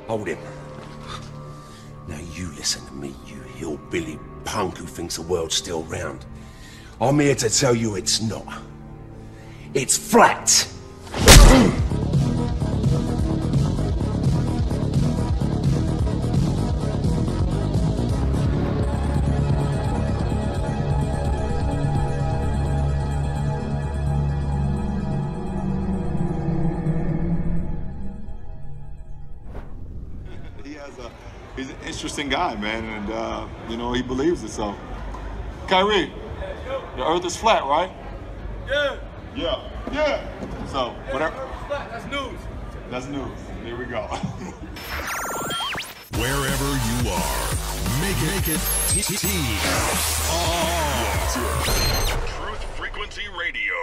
Hold him. Now you listen to me, you hillbilly punk who thinks the world's still round. I'm here to tell you it's not. It's flat! He's an interesting guy, man, and, you know, he believes it, so. Kyrie, the earth is flat, right? Yeah. Yeah. Yeah. So, whatever. The earth is flat. That's news. That's news. There we go. Wherever you are, make it Truth Frequency Radio.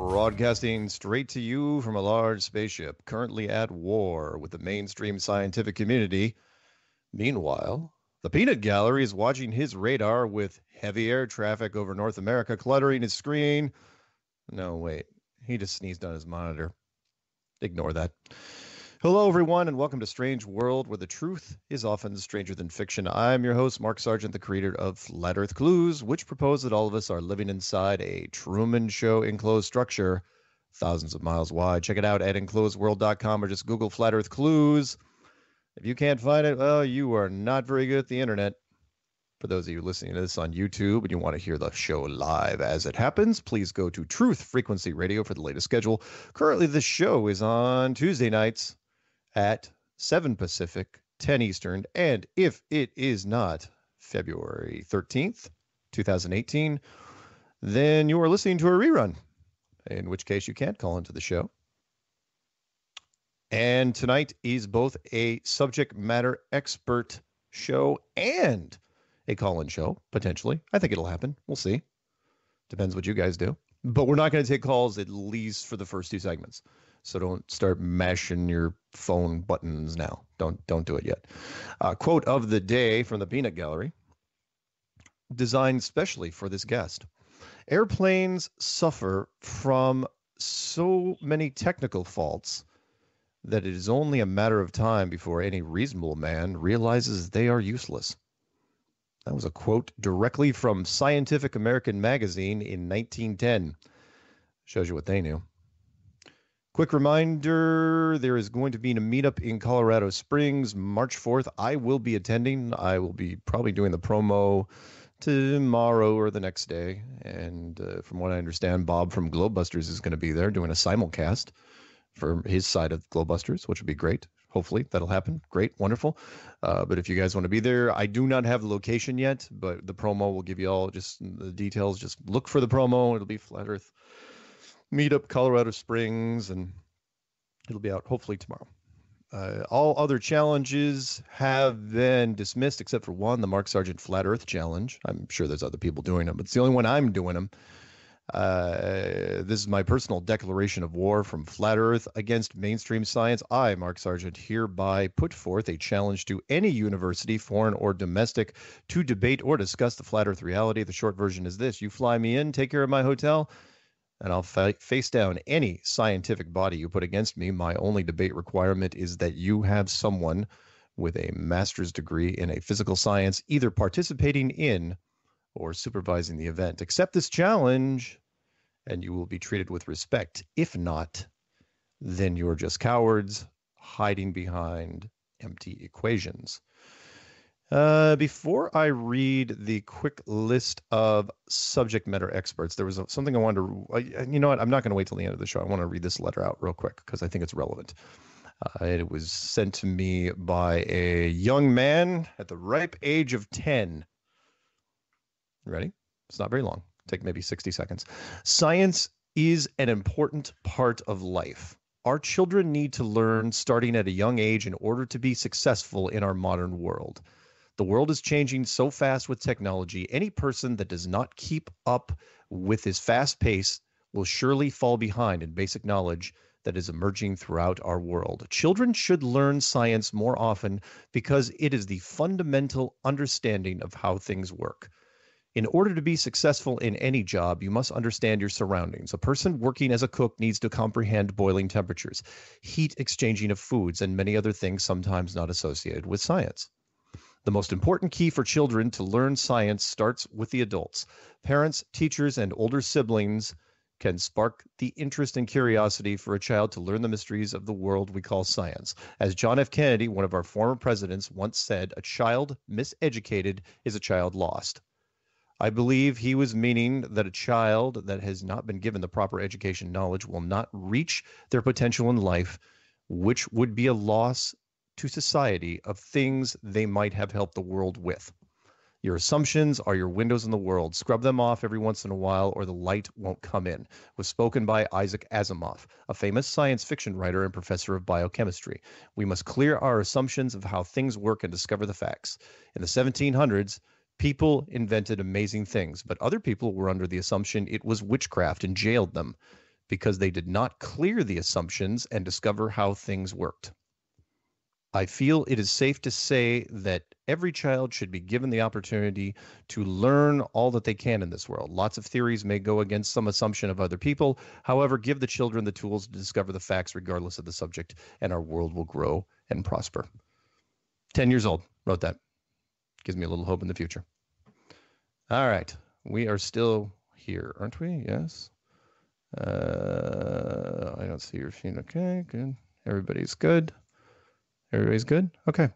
Broadcasting straight to you from a large spaceship, currently at war with the mainstream scientific community. Meanwhile, the peanut gallery is watching his radar with heavy air traffic over North America cluttering his screen. No, wait. He just sneezed on his monitor. Ignore that. Hello, everyone, and welcome to Strange World, where the truth is often stranger than fiction. I'm your host, Mark Sargent, the creator of Flat Earth Clues, which propose that all of us are living inside a Truman Show enclosed structure thousands of miles wide. Check it out at enclosedworld.com or just Google Flat Earth Clues. If you can't find it, well, you are not very good at the internet. For those of you listening to this on YouTube and you want to hear the show live as it happens, please go to Truth Frequency Radio for the latest schedule. Currently, the show is on Tuesday nights at 7 Pacific, 10 Eastern, and if it is not February 13th, 2018, then you are listening to a rerun, in which case you can't call into the show. And tonight is both a subject matter expert show and a call-in show, potentially. I think it'll happen. We'll see. Depends what you guys do. But we're not going to take calls, at least for the first two segments. So don't start mashing your phone buttons now. Don't do it yet. Quote of the day from the Peanut Gallery, designed specially for this guest. Airplanes suffer from so many technical faults that it is only a matter of time before any reasonable man realizes they are useless. That was a quote directly from Scientific American magazine in 1910. Shows you what they knew. Quick reminder, there is going to be a meetup in Colorado Springs, March 4th. I will be attending. I will be probably doing the promo tomorrow or the next day. And from what I understand, Bob from Globebusters is going to be there doing a simulcast for his side of Globebusters, which would be great. Hopefully that'll happen. Great, wonderful. But if you guys want to be there, I do not have the location yet, but the promo will give you all just the details. Just look for the promo. It'll be Flat Earth Meetup, Colorado Springs, and it'll be out hopefully tomorrow. All other challenges have been dismissed except for one, the Mark Sargent Flat Earth Challenge. I'm sure there's other people doing them, but it's the only one I'm doing them. This is my personal declaration of war from Flat Earth against mainstream science. I, Mark Sargent, hereby put forth a challenge to any university, foreign or domestic, to debate or discuss the Flat Earth reality. The short version is this: you fly me in, take care of my hotel, and I'll face down any scientific body you put against me. My only debate requirement is that you have someone with a master's degree in a physical science either participating in or supervising the event. Accept this challenge, and you will be treated with respect. If not, then you're just cowards hiding behind empty equations. Before I read the quick list of subject matter experts, there was something I wanted to, you know what? I'm not going to wait till the end of the show. I want to read this letter out real quick because I think it's relevant. It was sent to me by a young man at the ripe age of 10. Ready? It's not very long. Take maybe 60 seconds. Science is an important part of life. Our children need to learn starting at a young age in order to be successful in our modern world. The world is changing so fast with technology. Any person that does not keep up with this fast pace will surely fall behind in basic knowledge that is emerging throughout our world. Children should learn science more often because it is the fundamental understanding of how things work. In order to be successful in any job, you must understand your surroundings. A person working as a cook needs to comprehend boiling temperatures, heat exchanging of foods, and many other things sometimes not associated with science. The most important key for children to learn science starts with the adults. Parents, teachers, and older siblings can spark the interest and curiosity for a child to learn the mysteries of the world we call science. As John F. Kennedy, one of our former presidents, once said, a child miseducated is a child lost. I believe he was meaning that a child that has not been given the proper education knowledge will not reach their potential in life, which would be a loss to society of things they might have helped the world with. Your assumptions are your windows in the world. Scrub them off every once in a while or the light won't come in. Was spoken by Isaac Asimov, a famous science fiction writer and professor of biochemistry. We must clear our assumptions of how things work and discover the facts. In the 1700s, people invented amazing things, but other people were under the assumption it was witchcraft and jailed them because they did not clear the assumptions and discover how things worked. I feel it is safe to say that every child should be given the opportunity to learn all that they can in this world. Lots of theories may go against some assumption of other people. However, give the children the tools to discover the facts regardless of the subject, and our world will grow and prosper. 10 years old, wrote that. Gives me a little hope in the future. All right. We are still here, aren't we? Yes. I don't see your feed. Okay, good. Everybody's good. Everybody's good? Okay.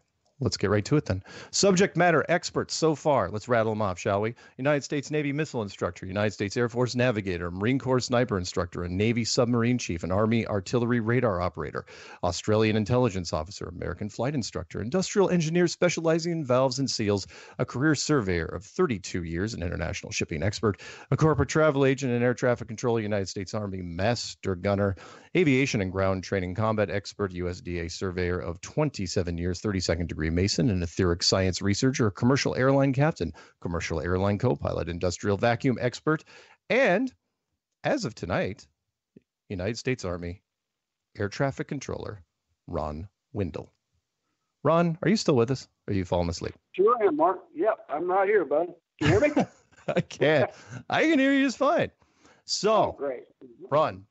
Let's get right to it then. Subject matter experts so far. Let's rattle them off, shall we? United States Navy missile instructor, United States Air Force navigator, Marine Corps sniper instructor, a Navy submarine chief, an Army artillery radar operator, Australian intelligence officer, American flight instructor, industrial engineer specializing in valves and seals, a career surveyor of 32 years, an international shipping expert, a corporate travel agent and air traffic controller, United States Army master gunner, aviation and ground training combat expert, USDA surveyor of 27 years, 32nd degree Mason, an etheric science researcher, commercial airline captain, commercial airline co-pilot, industrial vacuum expert, and as of tonight, United States Army air traffic controller, Ron Windle. Ron, are you still with us? Or are you falling asleep? Sure am, Mark. Yep, I'm right here, bud. Can you hear me? I can. I can hear you just fine. So, great. Ron,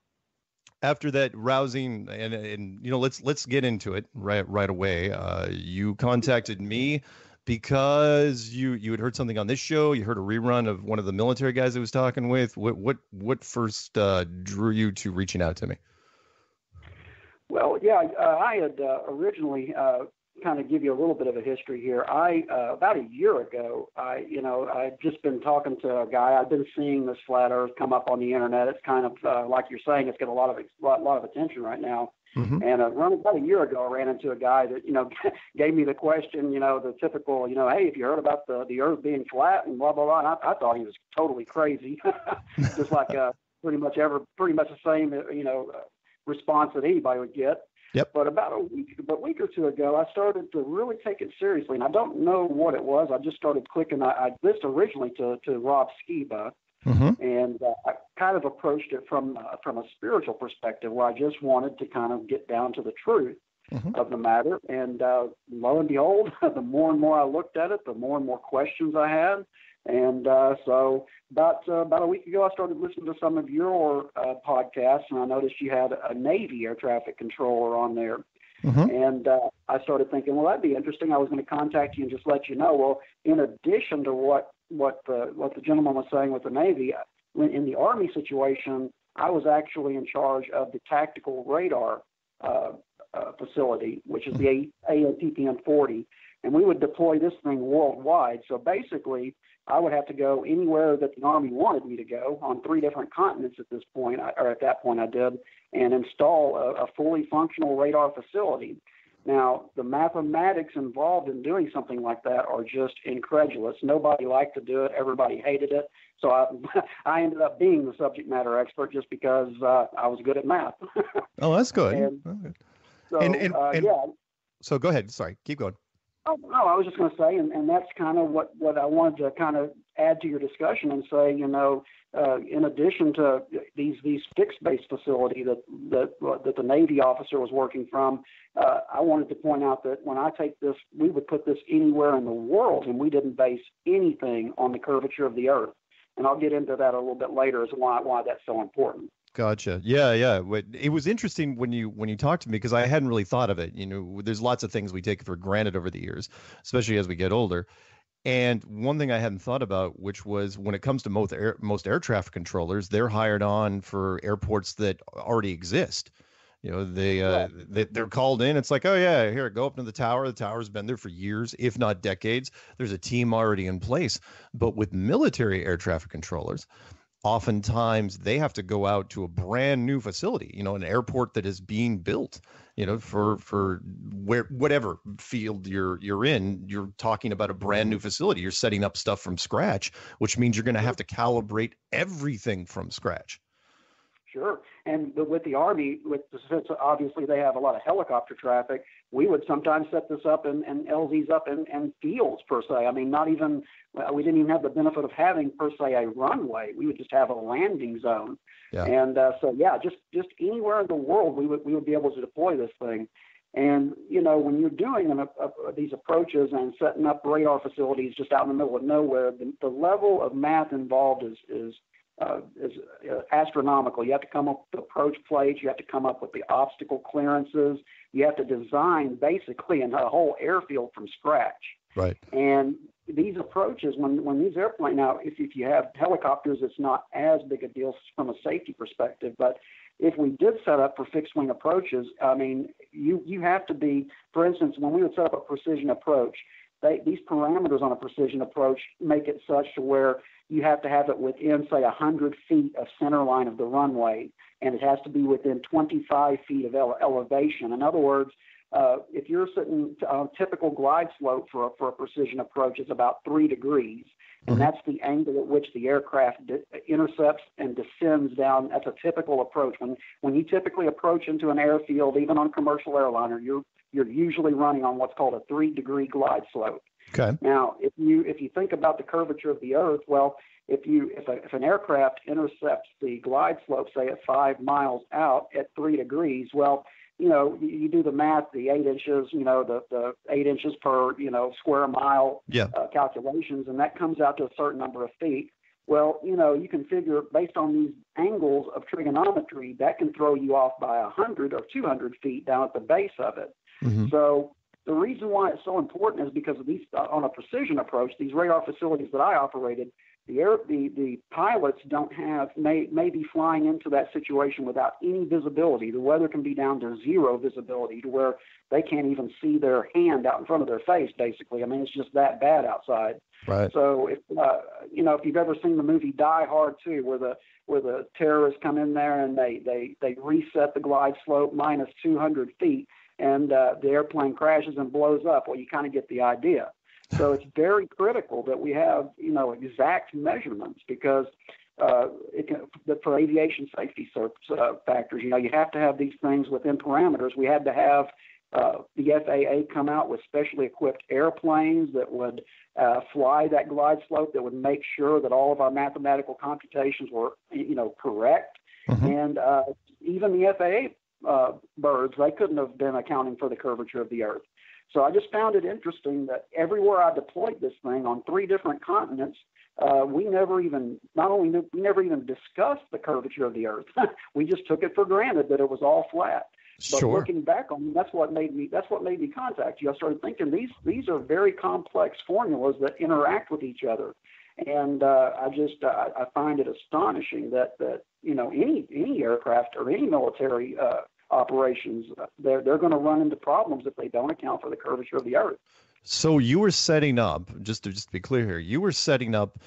after that rousing and you know, let's get into it right away. You contacted me because you had heard something on this show. You heard a rerun of one of the military guys I was talking with. What first drew you to reaching out to me? Well, yeah, I had originally kind of give you a little bit of a history here. About a year ago, I'd just been talking to a guy. I've been seeing this flat Earth come up on the internet. It's kind of like you're saying, it's got a lot of attention right now. Mm-hmm. And about a year ago, I ran into a guy that gave me the question, the typical, hey, if you heard about the Earth being flat and blah blah blah. And I thought he was totally crazy, just like pretty much the same response that anybody would get. Yep. But about a week or two ago, I started to really take it seriously, and I don't know what it was. I just started clicking. I listened originally to Rob Skiba, mm-hmm. and I kind of approached it from a spiritual perspective, where I just wanted to kind of get down to the truth mm-hmm. of the matter. And lo and behold, the more and more I looked at it, the more and more questions I had. And so about a week ago, I started listening to some of your podcasts, and I noticed you had a Navy air traffic controller on there. Mm-hmm. And I started thinking, well, that'd be interesting. I was going to contact you and just let you know. Well, in addition to what the gentleman was saying with the Navy, in the Army situation, I was actually in charge of the tactical radar facility, which is the AATPM 40, and we would deploy this thing worldwide. So basically, I would have to go anywhere that the Army wanted me to go on 3 different continents at this point, or at that point I did, and install a fully functional radar facility. Now, the mathematics involved in doing something like that are just incredulous. Nobody liked to do it. Everybody hated it. So I ended up being the subject matter expert just because I was good at math. Oh, that's good. And so, So go ahead. Sorry, keep going. Oh, no, I was just going to say, and that's kind of what I wanted to kind of add to your discussion and say, in addition to these fixed-base facility that the Navy officer was working from, I wanted to point out that when I take this, we would put this anywhere in the world, and we didn't base anything on the curvature of the Earth. And I'll get into that a little bit later as why that's so important. Gotcha. Yeah. It was interesting when you talked to me, because I hadn't really thought of it. There's lots of things we take for granted over the years, especially as we get older. And one thing I hadn't thought about, which was when it comes to most air traffic controllers, they're hired on for airports that already exist. They're called in. It's like, oh yeah, here, go up to the tower. The tower's been there for years, if not decades. There's a team already in place. But with military air traffic controllers, oftentimes they have to go out to a brand new facility, an airport that is being built, for whatever field you're in. You're talking about a brand new facility. You're setting up stuff from scratch, which means you're going to have to calibrate everything from scratch. Sure. And with the Army, since obviously they have a lot of helicopter traffic, we would sometimes set this up and LZs up in fields, per se. I mean, we didn't even have the benefit of having, per se, a runway. We would just have a landing zone. Yeah. And just anywhere in the world, we would be able to deploy this thing. And, when you're doing these approaches and setting up radar facilities just out in the middle of nowhere, the level of math involved is astronomical. You have to come up with approach plates. You have to come up with the obstacle clearances. You have to design basically a whole airfield from scratch. Right. And these approaches, when these airplanes, now if you have helicopters, it's not as big a deal from a safety perspective. But if we did set up for fixed wing approaches, I mean, you have to be, for instance, when we would set up a precision approach, these parameters on a precision approach make it such to where you have to have it within, say, 100 feet of center line of the runway, and it has to be within 25 feet of elevation. In other words, if you're sitting on a typical glide slope for a precision approach, it's about 3 degrees, and that's the angle at which the aircraft intercepts and descends down. That's a typical approach. When you typically approach into an airfield, even on a commercial airliner, you're usually running on what's called a 3-degree glide slope. Okay. Now, if you think about the curvature of the Earth, well, if an aircraft intercepts the glide slope, say at 5 miles out at 3 degrees, well, you do the math, the 8 inches, the 8 inches per square mile calculations, and that comes out to a certain number of feet. Well, you can figure based on these angles of trigonometry, that can throw you off by 100 or 200 feet down at the base of it. Mm-hmm. So the reason why it's so important is because of these on a precision approach, these radar facilities that I operated, the pilots may be flying into that situation without any visibility. The weather can be down to 0 visibility to where they can't even see their hand out in front of their face, basically. I mean, it's just that bad outside. Right. So if you've ever seen the movie Die Hard 2, where the terrorists come in there and they reset the glide slope minus 200 feet, and the airplane crashes and blows up, well, you kind of get the idea. So it's very critical that we have, exact measurements because for aviation safety factors, you have to have these things within parameters. We had to have the FAA come out with specially equipped airplanes that would fly that glide slope, that would make sure that all of our mathematical computations were, correct. Mm-hmm. And even the FAA birds, they couldn't have been accounting for the curvature of the Earth. So I just found it interesting that everywhere I deployed this thing on 3 different continents, we never even discussed the curvature of the Earth. We just took it for granted that it was all flat. But looking back on it, that's what made me contact you. I started thinking these are very complex formulas that interact with each other, and I find it astonishing that any aircraft or any military operations, they're going to run into problems if they don't account for the curvature of the Earth. So you were setting up, just to be clear here, you were setting up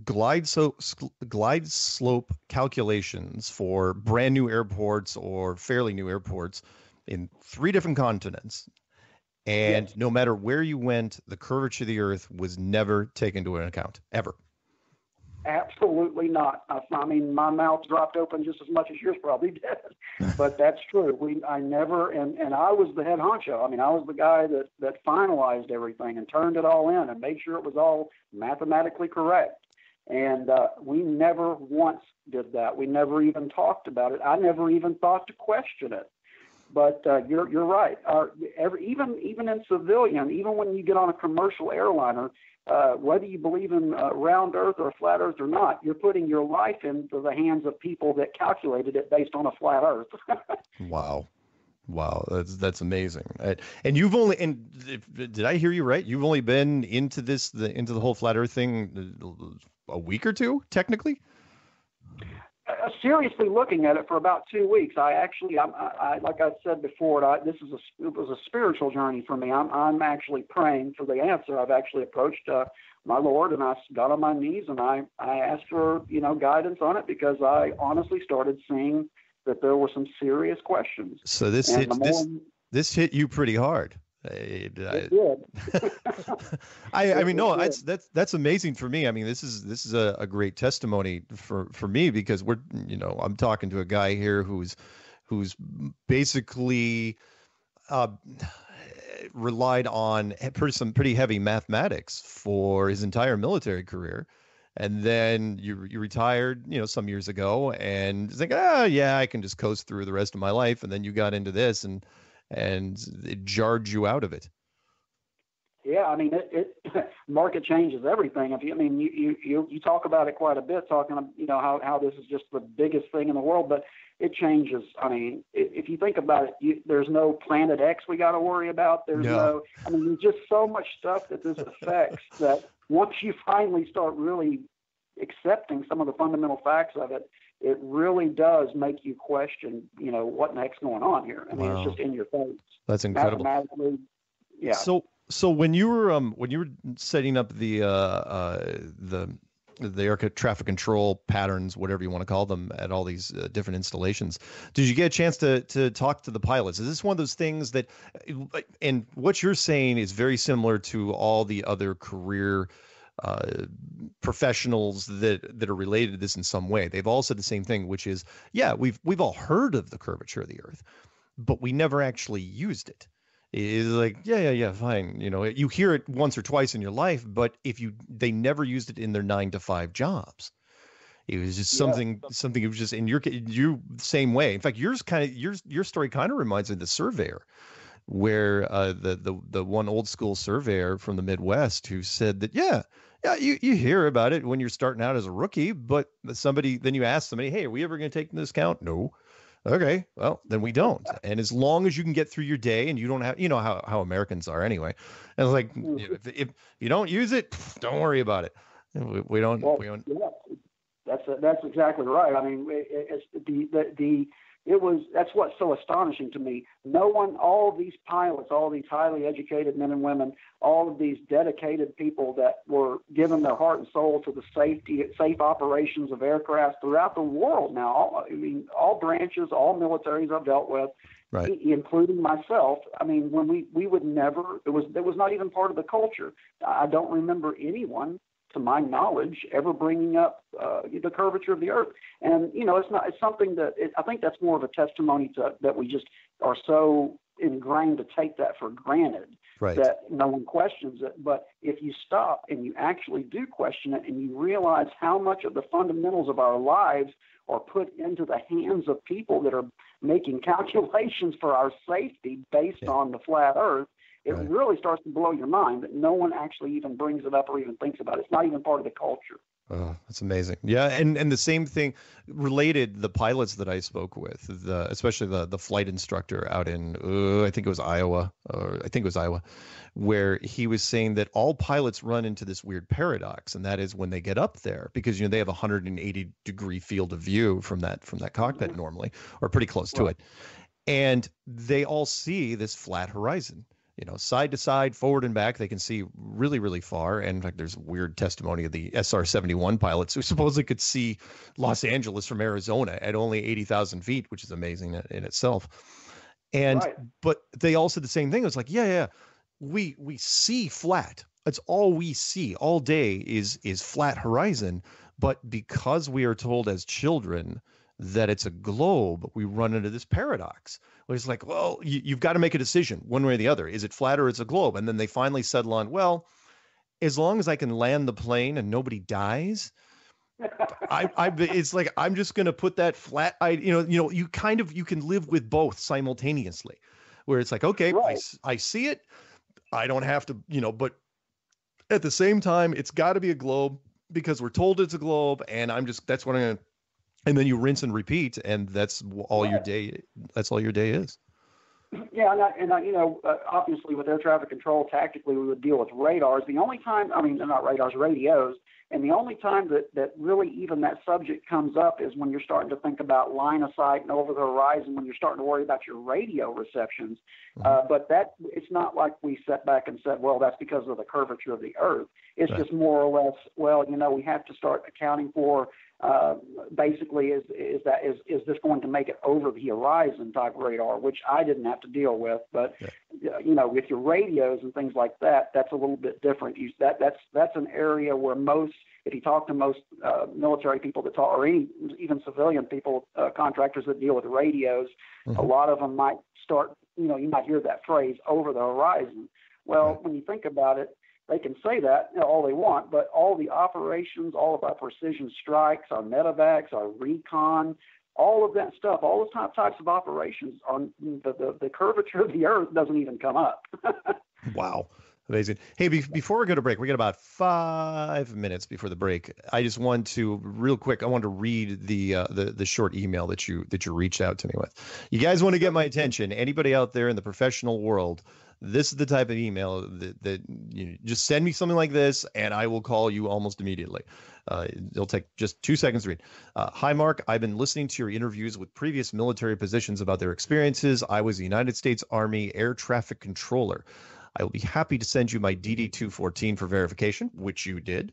glide slope calculations for brand new airports or fairly new airports in 3 different continents. And Yes. no matter where you went, the curvature of the Earth was never taken into account, ever. Absolutely not. I mean, my mouth dropped open just as much as yours probably did, but that's true. I never, and I was the head honcho. I mean, I was the guy that finalized everything and turned it all in and made sure it was all mathematically correct. And we never once did that. We never even talked about it. I never even thought to question it. But you're right. Even in civilian, even when you get on a commercial airliner, whether you believe in round Earth or flat Earth or not, you're putting your life into the hands of people that calculated it based on a flat Earth. Wow. That's amazing. And you've only, did I hear you right? You've only been into into the whole flat Earth thing a week or two, technically? Seriously looking at it for about 2 weeks. I like I said before, it was a spiritual journey for me. I'm actually praying for the answer. I've actually approached my Lord, and I got on my knees and I asked for guidance on it, because I honestly started seeing that there were some serious questions. So this hit you pretty hard. It did. I mean, no, that's amazing for me. I mean, this is a great testimony for me, because I'm talking to a guy here who's basically relied on some pretty heavy mathematics for his entire military career. And then you retired, some years ago, and it's like, yeah, I can just coast through the rest of my life. And then you got into this, and it jarred you out of it. Yeah, I mean, it market changes everything. You talk about it quite a bit, talking, how this is just the biggest thing in the world, but it changes. I mean, if you think about it, there's no Planet X we got to worry about. There's just so much stuff that this affects that once you finally start really accepting some of the fundamental facts of it, it really does make you question, what the heck's going on here. I mean, It's just in your face. That's incredible. Mathematically, yeah. So when you were setting up the air traffic control patterns, whatever you want to call them, at all these different installations, did you get a chance to talk to the pilots? Is this one of those things that, and what you're saying is very similar to all the other career professionals that are related to this in some way? They've all said the same thing, which is, yeah, we've all heard of the curvature of the Earth, but we never actually used it. It's like, yeah, fine. You hear it once or twice in your life, but they never used it in their 9-to-5 jobs. It was just something it was just in you same way. In fact, your story kind of reminds me of the surveyor, where the one old school surveyor from the Midwest who said that, you hear about it when you're starting out as a rookie, but then you ask somebody, hey, are we ever going to take into account? No. Okay, well, then we don't. And as long as you can get through your day and you don't have, how Americans are anyway. And it's like, if you don't use it, don't worry about it. We don't. Yeah, that's exactly right. I mean, that's what's so astonishing to me. No one, all of these pilots, all these highly educated men and women, all of these dedicated people that were given their heart and soul to the safe operations of aircraft throughout the world now. All branches, all militaries I've dealt with, right, including myself. I mean, when we would never, it was not even part of the culture. I don't remember anyone, to my knowledge, ever bringing up the curvature of the Earth. And, it's something that I think that's more of a testimony to that we just are so ingrained to take that for granted, right, that no one questions it. But if you stop and you actually do question it, and you realize how much of the fundamentals of our lives are put into the hands of people that are making calculations for our safety based on the flat Earth, it really starts to blow your mind that no one actually even brings it up or even thinks about it. It's not even part of the culture. Oh, that's amazing. Yeah, and the same thing related, the pilots that I spoke with, especially the flight instructor out in, I think it was Iowa, where he was saying that all pilots run into this weird paradox, and that is when they get up there, because they have a 180-degree field of view from that cockpit normally, or pretty close to it. And they all see this flat horizon, side to side, forward and back. They can see really, really far. And in fact, there's weird testimony of the SR-71 pilots who supposedly could see Los Angeles from Arizona at only 80,000 feet, which is amazing in itself. And Right. but they all said the same thing. It's like, yeah, we see flat. That's all we see all day is flat horizon. But because we are told as children that it's a globe, we run into this paradox where it's like, well, you've got to make a decision one way or the other. Is it flat or it's a globe? And then they finally settle on, well, as long as I can land the plane and nobody dies, it's like, I'm just going to put that flat. You can live with both simultaneously, where it's like, okay, Right. I see it. I don't have to, but at the same time, it's got to be a globe because we're told it's a globe, and that's what I'm going to. And then you rinse and repeat, and that's all your day. That's all your day is. Yeah, obviously with air traffic control, tactically we would deal with radars. The only time, they're not radars, radios, and the only time that really even that subject comes up is when you're starting to think about line of sight and over the horizon, when you're starting to worry about your radio receptions. But it's not like we sat back and said, well, that's because of the curvature of the Earth. It's Right. just more or less, well, we have to start accounting for basically is this going to make it over the horizon type radar, which I didn't have to deal with, but with your radios and things like that, that's a little bit different. That's an area where if you talk to most military people that talk, or even civilian people, contractors that deal with radios, a lot of them might start, you might hear that phrase over the horizon. Well, when you think about it, they can say that all they want, but all the operations, all of our precision strikes, our medevacs, our recon, all of that stuff, all those types of operations, on the curvature of the Earth doesn't even come up. Wow. Amazing. Hey, before we go to break, we got about 5 minutes before the break. I just want to real quick. I want to read the short email that you reached out to me with. You guys want to get my attention? Anybody out there in the professional world? This is the type of email that just send me something like this, and I will call you almost immediately. It'll take just 2 seconds to read. Hi, Mark. I've been listening to your interviews with previous military positions about their experiences. I was a United States Army air traffic controller. I will be happy to send you my DD-214 for verification, which you did,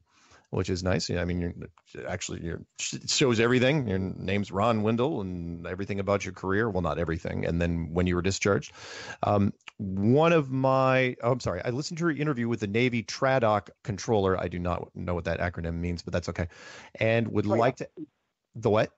which is nice. It shows everything. Your name's Ron Windle and everything about your career. Well, not everything. And then when you were discharged. I listened to your interview with the Navy TRADOC controller. I do not know what that acronym means, but that's okay. And would like to, the what?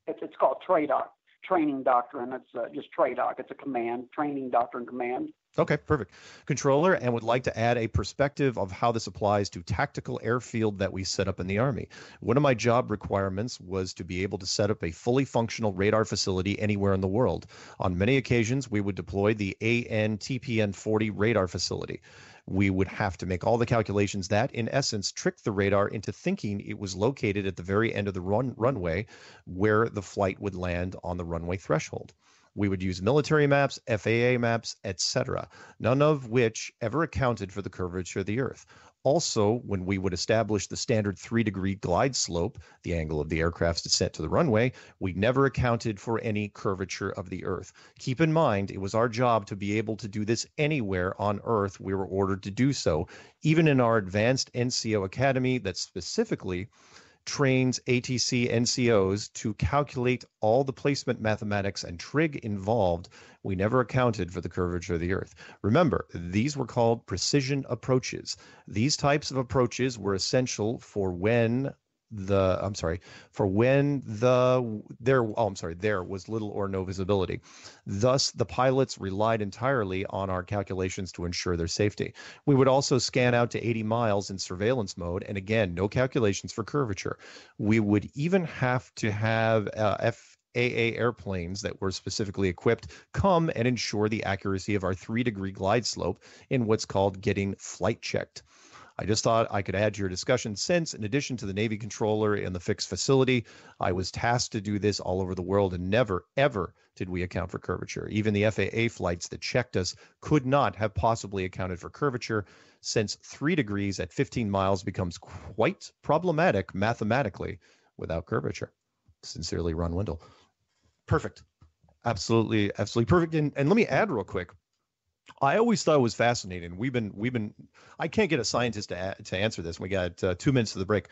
It's called TRADOC, training doctrine. It's just TRADOC. It's a command, training doctrine command. Okay, perfect. Controller, and would like to add a perspective of how this applies to tactical airfield that we set up in the Army. One of my job requirements was to be able to set up a fully functional radar facility anywhere in the world. On many occasions, we would deploy the AN-TPN-40 radar facility. We would have to make all the calculations that, in essence, tricked the radar into thinking it was located at the very end of the runway where the flight would land on the runway threshold. We would use military maps, FAA maps, etc., none of which ever accounted for the curvature of the Earth. Also, when we would establish the standard 3-degree glide slope, the angle of the aircraft's descent to the runway, we never accounted for any curvature of the Earth. Keep in mind, it was our job to be able to do this anywhere on Earth we were ordered to do so, even in our advanced NCO academy that specifically trains ATC NCOs to calculate all the placement mathematics and trig involved. We never accounted for the curvature of the Earth. Remember, these were called precision approaches. These types of approaches were essential for when there was little or no visibility. Thus, the pilots relied entirely on our calculations to ensure their safety. We would also scan out to 80 miles in surveillance mode, and again, no calculations for curvature. We would even have to have FAA airplanes that were specifically equipped come and ensure the accuracy of our 3-degree glide slope in what's called getting flight checked. I just thought I could add to your discussion since, in addition to the Navy controller and the fixed facility, I was tasked to do this all over the world, and never, ever did we account for curvature. Even the FAA flights that checked us could not have possibly accounted for curvature, since 3 degrees at 15 miles becomes quite problematic mathematically without curvature. Sincerely, Ron Windle. Perfect. Absolutely, absolutely perfect. And let me add real quick. I always thought it was fascinating. We've been. I can't get a scientist to answer this. We got 2 minutes to the break,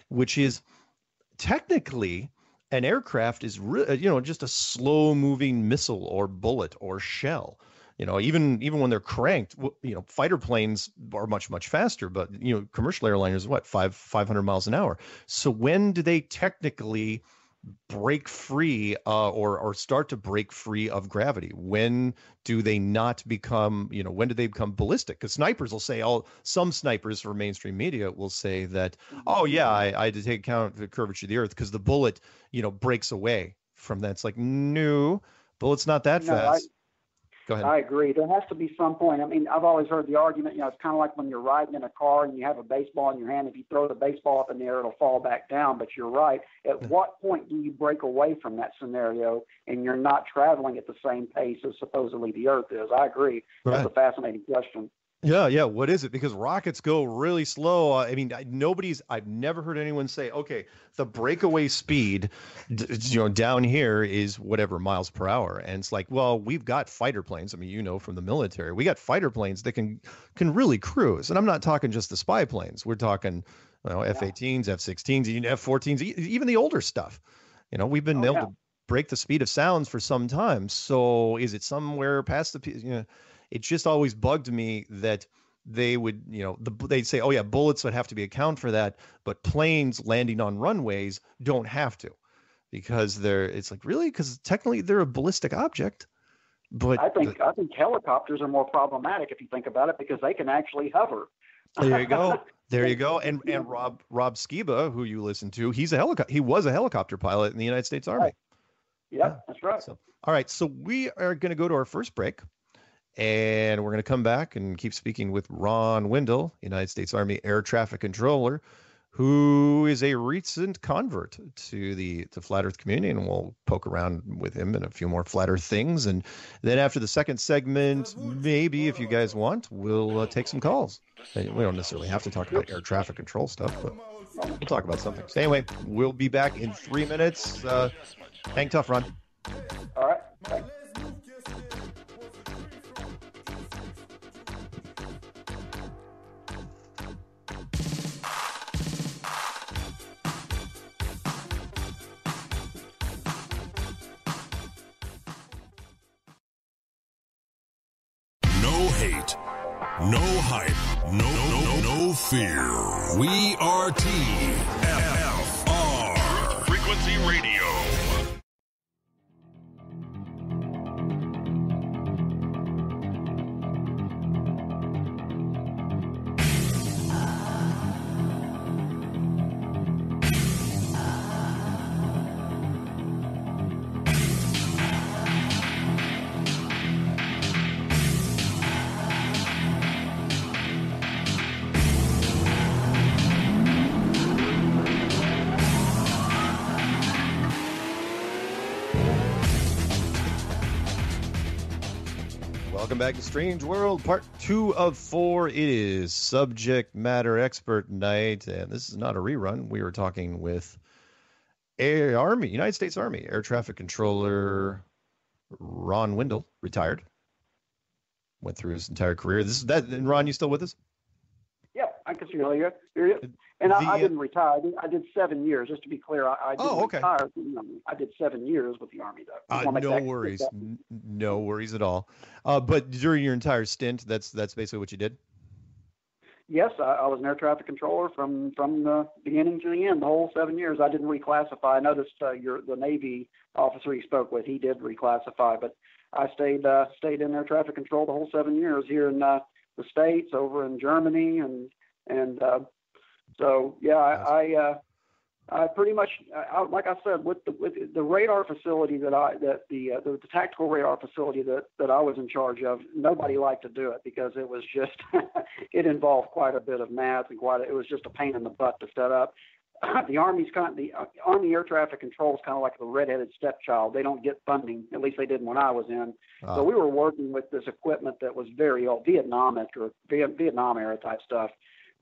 which is technically an aircraft is just a slow moving missile or bullet or shell. Even when they're cranked, fighter planes are much faster, but commercial airliners, 500 miles an hour. So when do they technically break free or start to break free of gravity? When do they not become, when do they become ballistic? Because snipers will say, some snipers for mainstream media will say that, oh yeah, I had to take account of the curvature of the earth because the bullet, breaks away from that. It's like, no, bullet's not that fast. Go ahead. I agree. There has to be some point. I mean, I've always heard the argument, it's kind of like when you're riding in a car and you have a baseball in your hand. If you throw the baseball up in the air, it'll fall back down. But you're right. At what point do you break away from that scenario and you're not traveling at the same pace as supposedly the Earth is? I agree. Right. That's a fascinating question. Yeah. What is it? Because rockets go really slow. I mean, I've never heard anyone say, okay, the breakaway speed, down here is whatever miles per hour. And it's like, well, we've got fighter planes. I mean, from the military, we got fighter planes that can really cruise. And I'm not talking just the spy planes. We're talking, F-18s, F-16s, F-14s, even the older stuff. We've been able to break the speed of sounds for some time. So is it somewhere past it just always bugged me that they would, they'd say, oh yeah, bullets would have to be account for that, but planes landing on runways don't have to, because it's like, really? Because technically they're a ballistic object. But I think helicopters are more problematic if you think about it, because they can actually hover. There you go. And Rob Skiba, who you listen to, he was a helicopter pilot in the United States Army. Right. Yeah, that's right. So, all right. So we are going to go to our first break. And we're going to come back and keep speaking with Ron Windle, United States Army Air Traffic Controller, who is a recent convert to the Flat Earth community. And we'll poke around with him and a few more Flat Earth things. And then after the second segment, maybe if you guys want, we'll take some calls. We don't necessarily have to talk about air traffic control stuff, but we'll talk about something. So anyway, we'll be back in 3 minutes. Hang tough, Ron. All right. Thanks. No hype, no fear. We are TFR Frequency Radio. Welcome back to Strange World, part 2 of 4. It is subject matter expert night, and this is not a rerun. We were talking with United States Army Air Traffic Controller Ron Windle, retired. Went through his entire career. And Ron, you still with us? Yeah, I can hear you. And I didn't retire. I did 7 years, just to be clear. I didn't retire. I did 7 years with the Army, though. No worries. No worries at all. But during your entire stint, that's basically what you did? Yes, I was an air traffic controller from the beginning to the end, the whole 7 years. I didn't reclassify. I noticed the Navy officer you spoke with, he did reclassify, but I stayed in air traffic control the whole 7 years here in the States, over in Germany, and so yeah, I pretty much, like I said, with the radar facility the tactical radar facility that I was in charge of, nobody liked to do it because it was just it involved quite a bit of math and it was just a pain in the butt to set up. The Army Air Traffic Control is kind of like the redheaded stepchild. They don't get funding, at least they didn't when I was in. So we were working with this equipment that was very old, Vietnam era type stuff.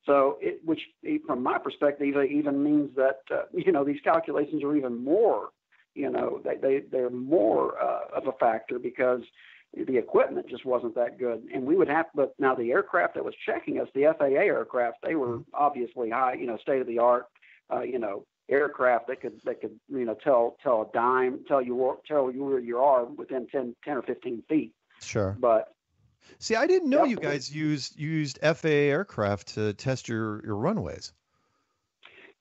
So, which from my perspective even means that these calculations are even more they're more of a factor because the equipment just wasn't that good. And we would have, but now the aircraft that was checking us, the FAA aircraft, they were obviously high, state of the art, aircraft that could tell a dime, tell you where you are within 10 or 15 feet. Sure. But see, I didn't know you guys used FAA aircraft to test your runways.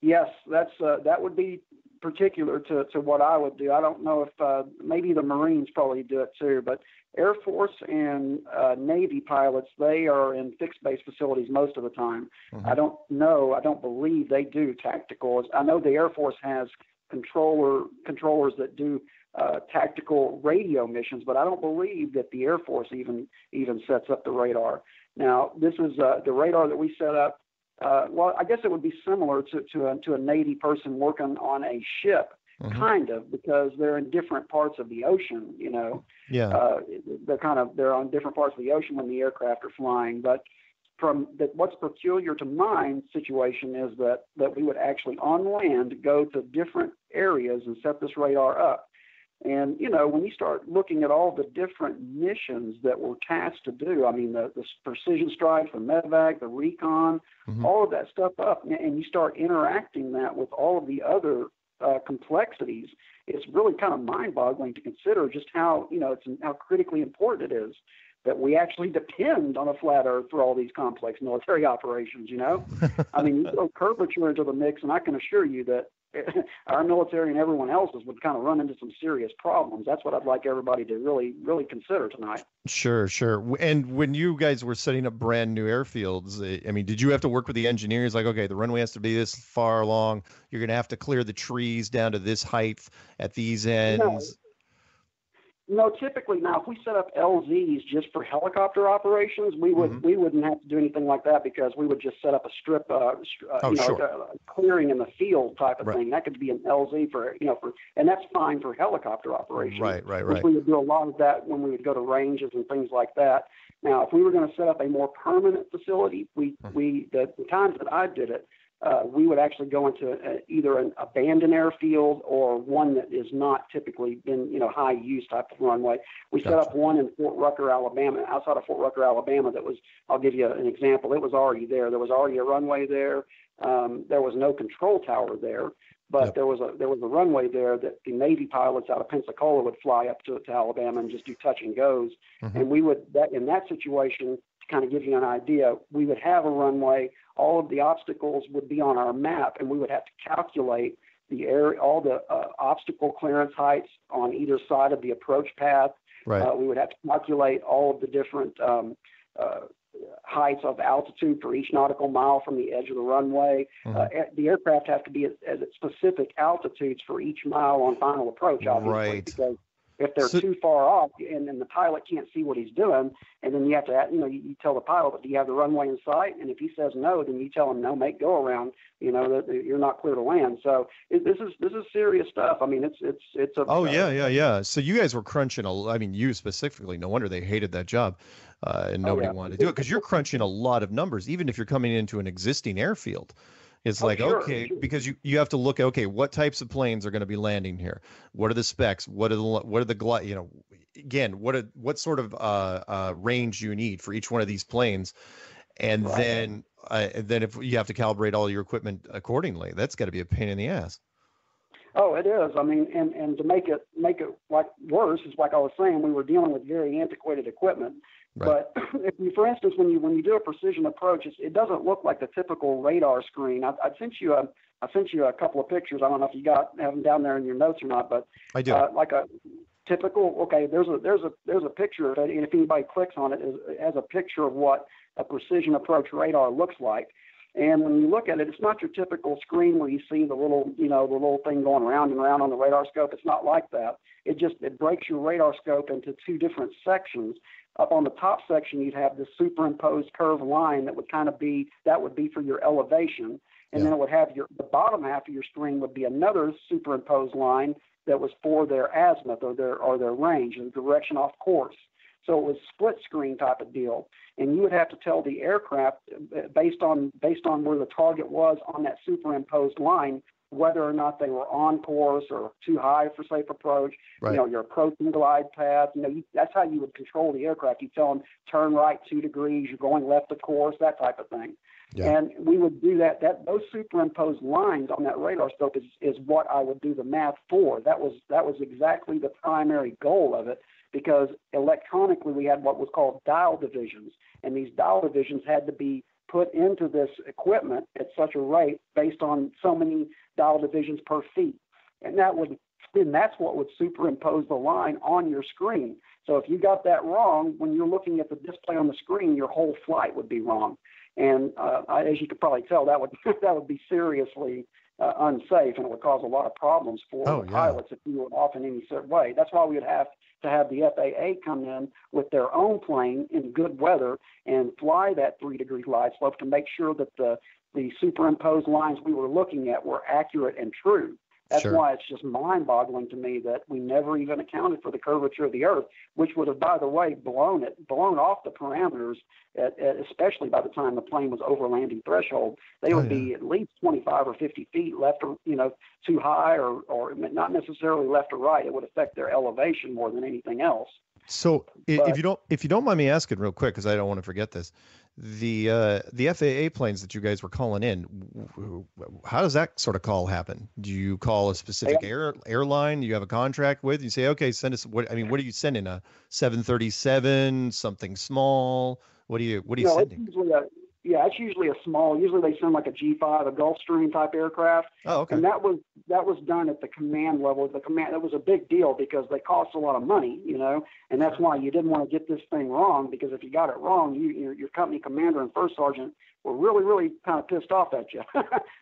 Yes, that would be particular to what I would do. I don't know if maybe the Marines probably do it too, but Air Force and Navy pilots, they are in fixed base facilities most of the time. I don't believe they do tacticals. I know the Air Force has controllers that do tactical radio missions, but I don't believe that the Air Force even sets up the radar. Now, this is the radar that we set up. Well, I guess it would be similar to a Navy person working on a ship, kind of, because they're in different parts of the ocean. Yeah. They're on different parts of the ocean when the aircraft are flying. But what's peculiar to my situation is that we would actually on land go to different areas and set this radar up. And, when you start looking at all the different missions that we're tasked to do, I mean, the precision strikes, the medevac, the recon, all of that stuff up, and you start interacting that with all of the other complexities, it's really kind of mind-boggling to consider just how, how critically important it is that we actually depend on a flat Earth for all these complex military operations, I mean, you throw curvature into the mix, and I can assure you that our military and everyone else's would kind of run into some serious problems. That's what I'd like everybody to really, really consider tonight. Sure. And when you guys were setting up brand new airfields, I mean, did you have to work with the engineers? Like, okay, the runway has to be this far along. You're going to have to clear the trees down to this height at these ends. No, typically now, if we set up LZs just for helicopter operations, we wouldn't have to do anything like that because we would just set up a strip, clearing in the field type of thing. That could be an LZ and that's fine for helicopter operations. Right. We would do a lot of that when we would go to ranges and things like that. Now, if we were going to set up a more permanent facility, the times that I did it, we would actually go into either an abandoned airfield or one that is not typically been, high use type of runway. We set up one in Fort Rucker, Alabama, outside of Fort Rucker, Alabama. That was, I'll give you an example. It was already there. There was already a runway there. There was no control tower there, but there was a runway there that the Navy pilots out of Pensacola would fly up to Alabama and just do touch and goes. And we would, in that situation, to kind of give you an idea, we would have a runway. All of the obstacles would be on our map, and we would have to calculate all the obstacle clearance heights on either side of the approach path. We would have to calculate all of the different heights of altitude for each nautical mile from the edge of the runway. The aircraft have to be at specific altitudes for each mile on final approach, obviously, because if they're too far off and then the pilot can't see what he's doing, and then you have to, you tell the pilot, do you have the runway in sight? And if he says no, then you tell him no, make go around, that you're not clear to land. So this is serious stuff. I mean, it's a. Yeah. So you guys were crunching you specifically, no wonder they hated that job. And nobody wanted to do it because you're crunching a lot of numbers, even if you're coming into an existing airfield. It's because you have to look at, what types of planes are going to be landing here? What are the specs? What are the again, what sort of range you need for each one of these planes? And then if you have to calibrate all your equipment accordingly, that's got to be a pain in the ass. Oh, it is. I mean, and to make it like worse is like I was saying, we were dealing with very antiquated equipment. But for instance, when you do a precision approach, it doesn't look like the typical radar screen. I sent you a couple of pictures. I don't know if you have them down there in your notes or not, but I do. Like a typical. There's a picture, and if anybody clicks on it, it has a picture of what a precision approach radar looks like. And when you look at it, it's not your typical screen where you see the little thing going around and around on the radar scope. It's not like that. It breaks your radar scope into two different sections. Up on the top section, you'd have this superimposed curved line that would be for your elevation. And then it would have the bottom half of your screen would be another superimposed line that was for their azimuth or their range, the direction off course. So it was split screen type of deal. And you would have to tell the aircraft based on where the target was on that superimposed line, whether or not they were on course or too high for safe approach. Right. You know, your approaching glide path. You know, that's how you would control the aircraft. You tell them turn right 2 degrees, you're going left of course, that type of thing. Yeah. And we would do that. Those superimposed lines on that radar scope is what I would do the math for. That was exactly the primary goal of it, because electronically we had what was called dial divisions, and these dial divisions had to be put into this equipment at such a rate based on so many dial divisions per feet. And that's what would superimpose the line on your screen. So if you got that wrong, when you're looking at the display on the screen, your whole flight would be wrong. And as you could probably tell, that would be seriously unsafe, and it would cause a lot of problems for pilots if you were off in any certain way. That's why we would have to have the FAA come in with their own plane in good weather and fly that 3-degree glide slope to make sure that the superimposed lines we were looking at were accurate and true. That's why it's just mind-boggling to me that we never even accounted for the curvature of the Earth, which would have, by the way, blown off the parameters, especially by the time the plane was over landing threshold. They would be at least 25 or 50 feet left, or, too high, or not necessarily left or right. It would affect their elevation more than anything else. So, if you don't mind me asking real quick, because I don't want to forget this, the FAA planes that you guys were calling in, how does that sort of call happen? Do you call a specific airline you have a contract with? You say, okay, send us what are you sending? A 737, something small? What are you sending? It's usually a small. Usually they send like a G5, a Gulfstream type aircraft. Oh, okay. And that was done at the command level. It was a big deal because they cost a lot of money, and that's why you didn't want to get this thing wrong, because if you got it wrong, your company commander and first sergeant were really, really kind of pissed off at you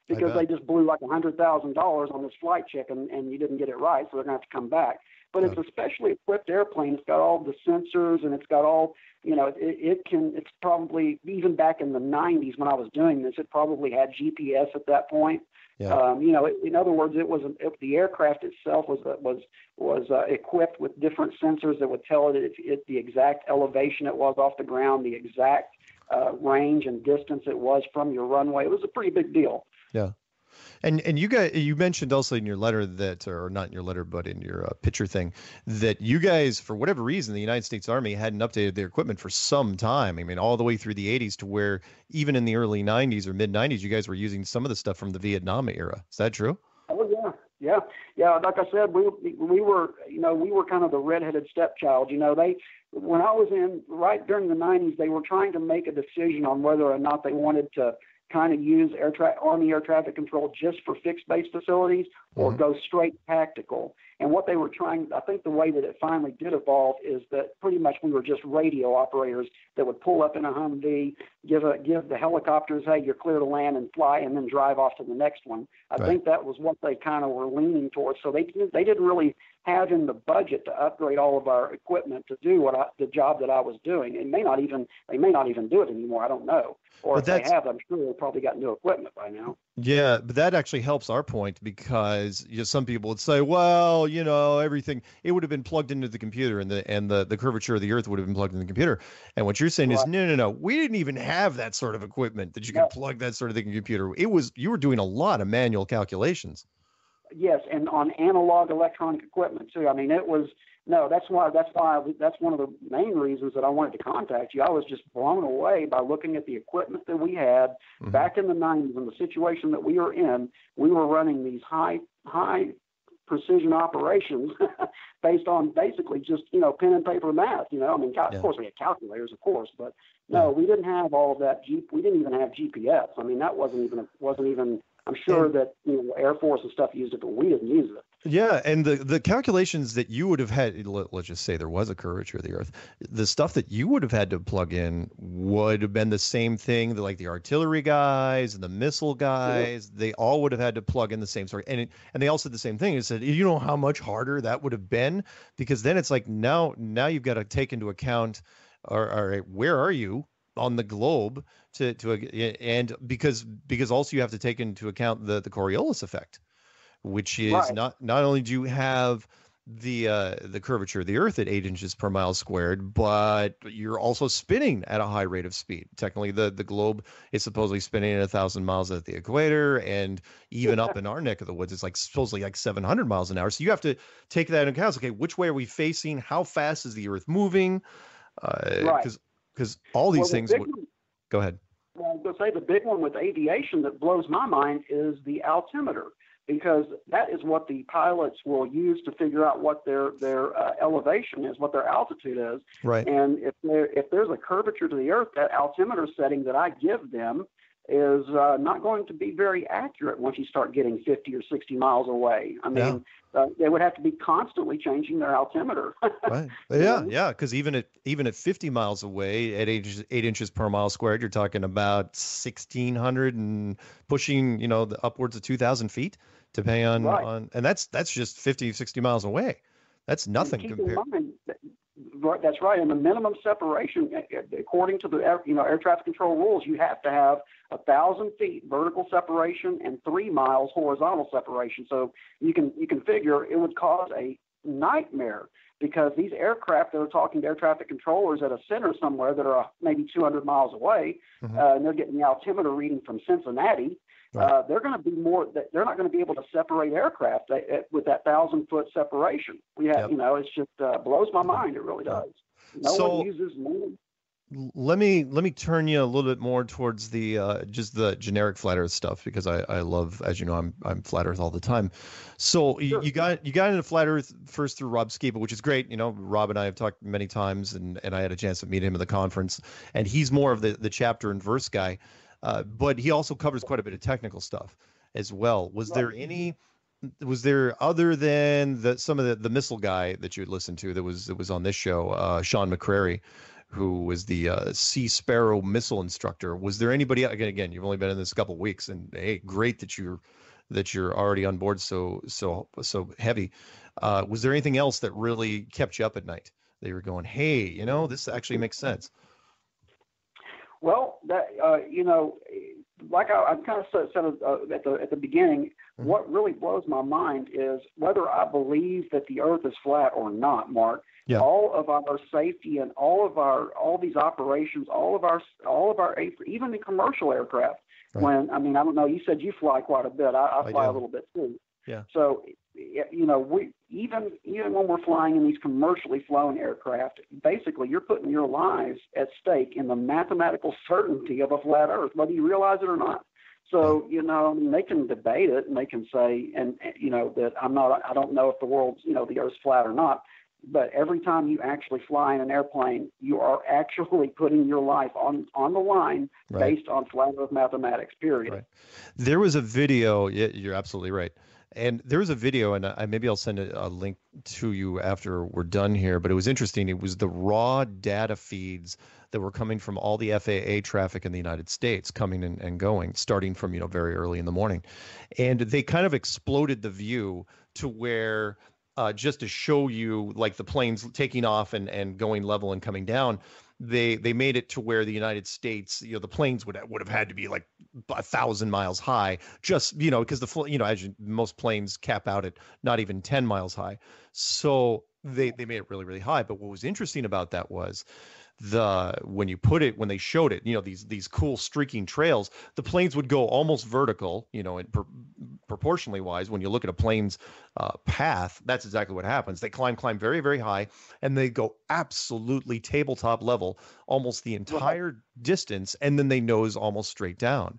because they just blew like $100,000 on this flight check and you didn't get it right, so they're going to have to come back. But it's a specially equipped airplane. It's got all the sensors, and it's got all, it's probably, even back in the 90s when I was doing this, it probably had GPS at that point. Yeah. In other words, the aircraft itself was equipped with different sensors that would tell it the exact elevation it was off the ground, the exact range and distance it was from your runway. It was a pretty big deal. Yeah. And you mentioned also in your letter that, or not in your letter, but in your picture thing, that you guys, for whatever reason, the United States Army hadn't updated their equipment for some time. I mean, all the way through the 80s to where even in the early 90s or mid 90s, you guys were using some of the stuff from the Vietnam era. Is that true? Oh, yeah. Like I said, we were kind of the redheaded stepchild. When I was in right during the 90s, they were trying to make a decision on whether or not they wanted to kind of use Army air traffic control just for fixed base facilities or go straight tactical. And what they were trying, I think the way that it finally did evolve is that pretty much we were just radio operators that would pull up in a Humvee, give the helicopters, hey, you're clear to land, and fly, and then drive off to the next one. I think that was what they kind of were leaning towards. So they didn't really have in the budget to upgrade all of our equipment to do the job that I was doing. They may not even do it anymore. I don't know. Or if they have, I'm sure they've probably got new equipment by now. Yeah, but that actually helps our point, because some people would say, well, everything, it would have been plugged into the computer, and the curvature of the Earth would have been plugged in the computer. And what you're saying is, no, we didn't even have that sort of equipment that you could plug that sort of thing in the computer. You were doing a lot of manual calculations. Yes, and on analog electronic equipment too. I mean, that's one of the main reasons that I wanted to contact you. I was just blown away by looking at the equipment that we had back in the 90s, and the situation that we were in. We were running these high precision operations based on basically just pen and paper math. Of course we had calculators, of course, but no, we didn't have all of that. We didn't even have GPS. I mean, that wasn't even. I'm sure that Air Force and stuff used it, but we didn't use it. Yeah, and the calculations that you would have had, let's just say there was a curvature of the Earth, the stuff that you would have had to plug in would have been the same thing that, like, the artillery guys and the missile guys, they all would have had to plug in the same sort. And they all said the same thing. It said, you know how much harder that would have been? Because then it's like, now you've got to take into account, all right, where are you on the globe and because also you have to take into account the Coriolis effect, which is not only do you have the curvature of the Earth at 8 inches per mile squared, but you're also spinning at a high rate of speed. Technically, the globe is supposedly spinning at 1,000 miles at the equator, and even up in our neck of the woods, it's like supposedly like 700 miles an hour. So you have to take that into account. Okay, which way are we facing? How fast is the Earth moving? Because all these things. Go ahead. Well, I was going to say the big one with aviation that blows my mind is the altimeter, because that is what the pilots will use to figure out what their elevation is, what their altitude is. Right. And if there's a curvature to the Earth, that altimeter setting that I give them is not going to be very accurate once you start getting 50 or 60 miles away. I mean, they would have to be constantly changing their altimeter. Right. Yeah. Because even at 50 miles away, at 8 inches per mile squared, you're talking about 1,600 and pushing, the upwards of 2,000 feet, depending on, and that's just 50, 60 miles away. That's nothing compared. Right, that's right. And the minimum separation, according to the air traffic control rules, you have to have 1,000 feet vertical separation and 3 miles horizontal separation. So you can figure it would cause a nightmare, because these aircraft that are talking to air traffic controllers at a center somewhere that are maybe 200 miles away, and they're getting the altimeter reading from Cincinnati. They're going to be they're not going to be able to separate aircraft with that 1,000-foot separation. We have, it's just blows my mind. It really does. No one uses money. Let me turn you a little bit more towards the just the generic flat Earth stuff, because I love, as you know, I'm flat Earth all the time. So sure. you got into flat Earth first through Rob Skiba, which is great. Rob and I have talked many times, and I had a chance to meet him at the conference, and he's more of the chapter and verse guy. But he also covers quite a bit of technical stuff as well. Was there other than some of the missile guy that you had listened to that was on this show, Sean McCrary, who was the Sea Sparrow missile instructor? Was there anybody, again, you've only been in this a couple of weeks, and hey, great that you're already on board so heavy. Was there anything else that really kept you up at night? They were going, hey, this actually makes sense. Well, that like I kind of said at the beginning, what really blows my mind is whether I believe that the Earth is flat or not, Mark. Yeah. All of our safety and all these operations, all of our even the commercial aircraft. Right. I don't know. You said you fly quite a bit. I fly a little bit too. Yeah. So, we even when we're flying in these commercially flown aircraft, basically you're putting your lives at stake in the mathematical certainty of a flat Earth, whether you realize it or not. So, they can debate it, and they can say, that I don't know if the world's, the Earth's flat or not. But every time you actually fly in an airplane, you are actually putting your life on the line based on flat Earth mathematics, period. Right. There was a video. Yeah, you're absolutely right. And there was a video, and maybe I'll send a link to you after we're done here, but it was interesting. It was the raw data feeds that were coming from all the FAA traffic in the United States, coming and going, starting from, very early in the morning. And they kind of exploded the view to where, just to show you like the planes taking off and going level and coming down, they made it to where the United States, the planes would have had to be like 1,000 miles high, just, because as most planes cap out at not even 10 miles high. So they made it really, really high. But what was interesting about that was when they showed it, these cool streaking trails, the planes would go almost vertical, proportionally wise. When you look at a plane's path, that's exactly what happens. They climb very, very high, and they go absolutely tabletop level almost the entire distance, and then they nose almost straight down.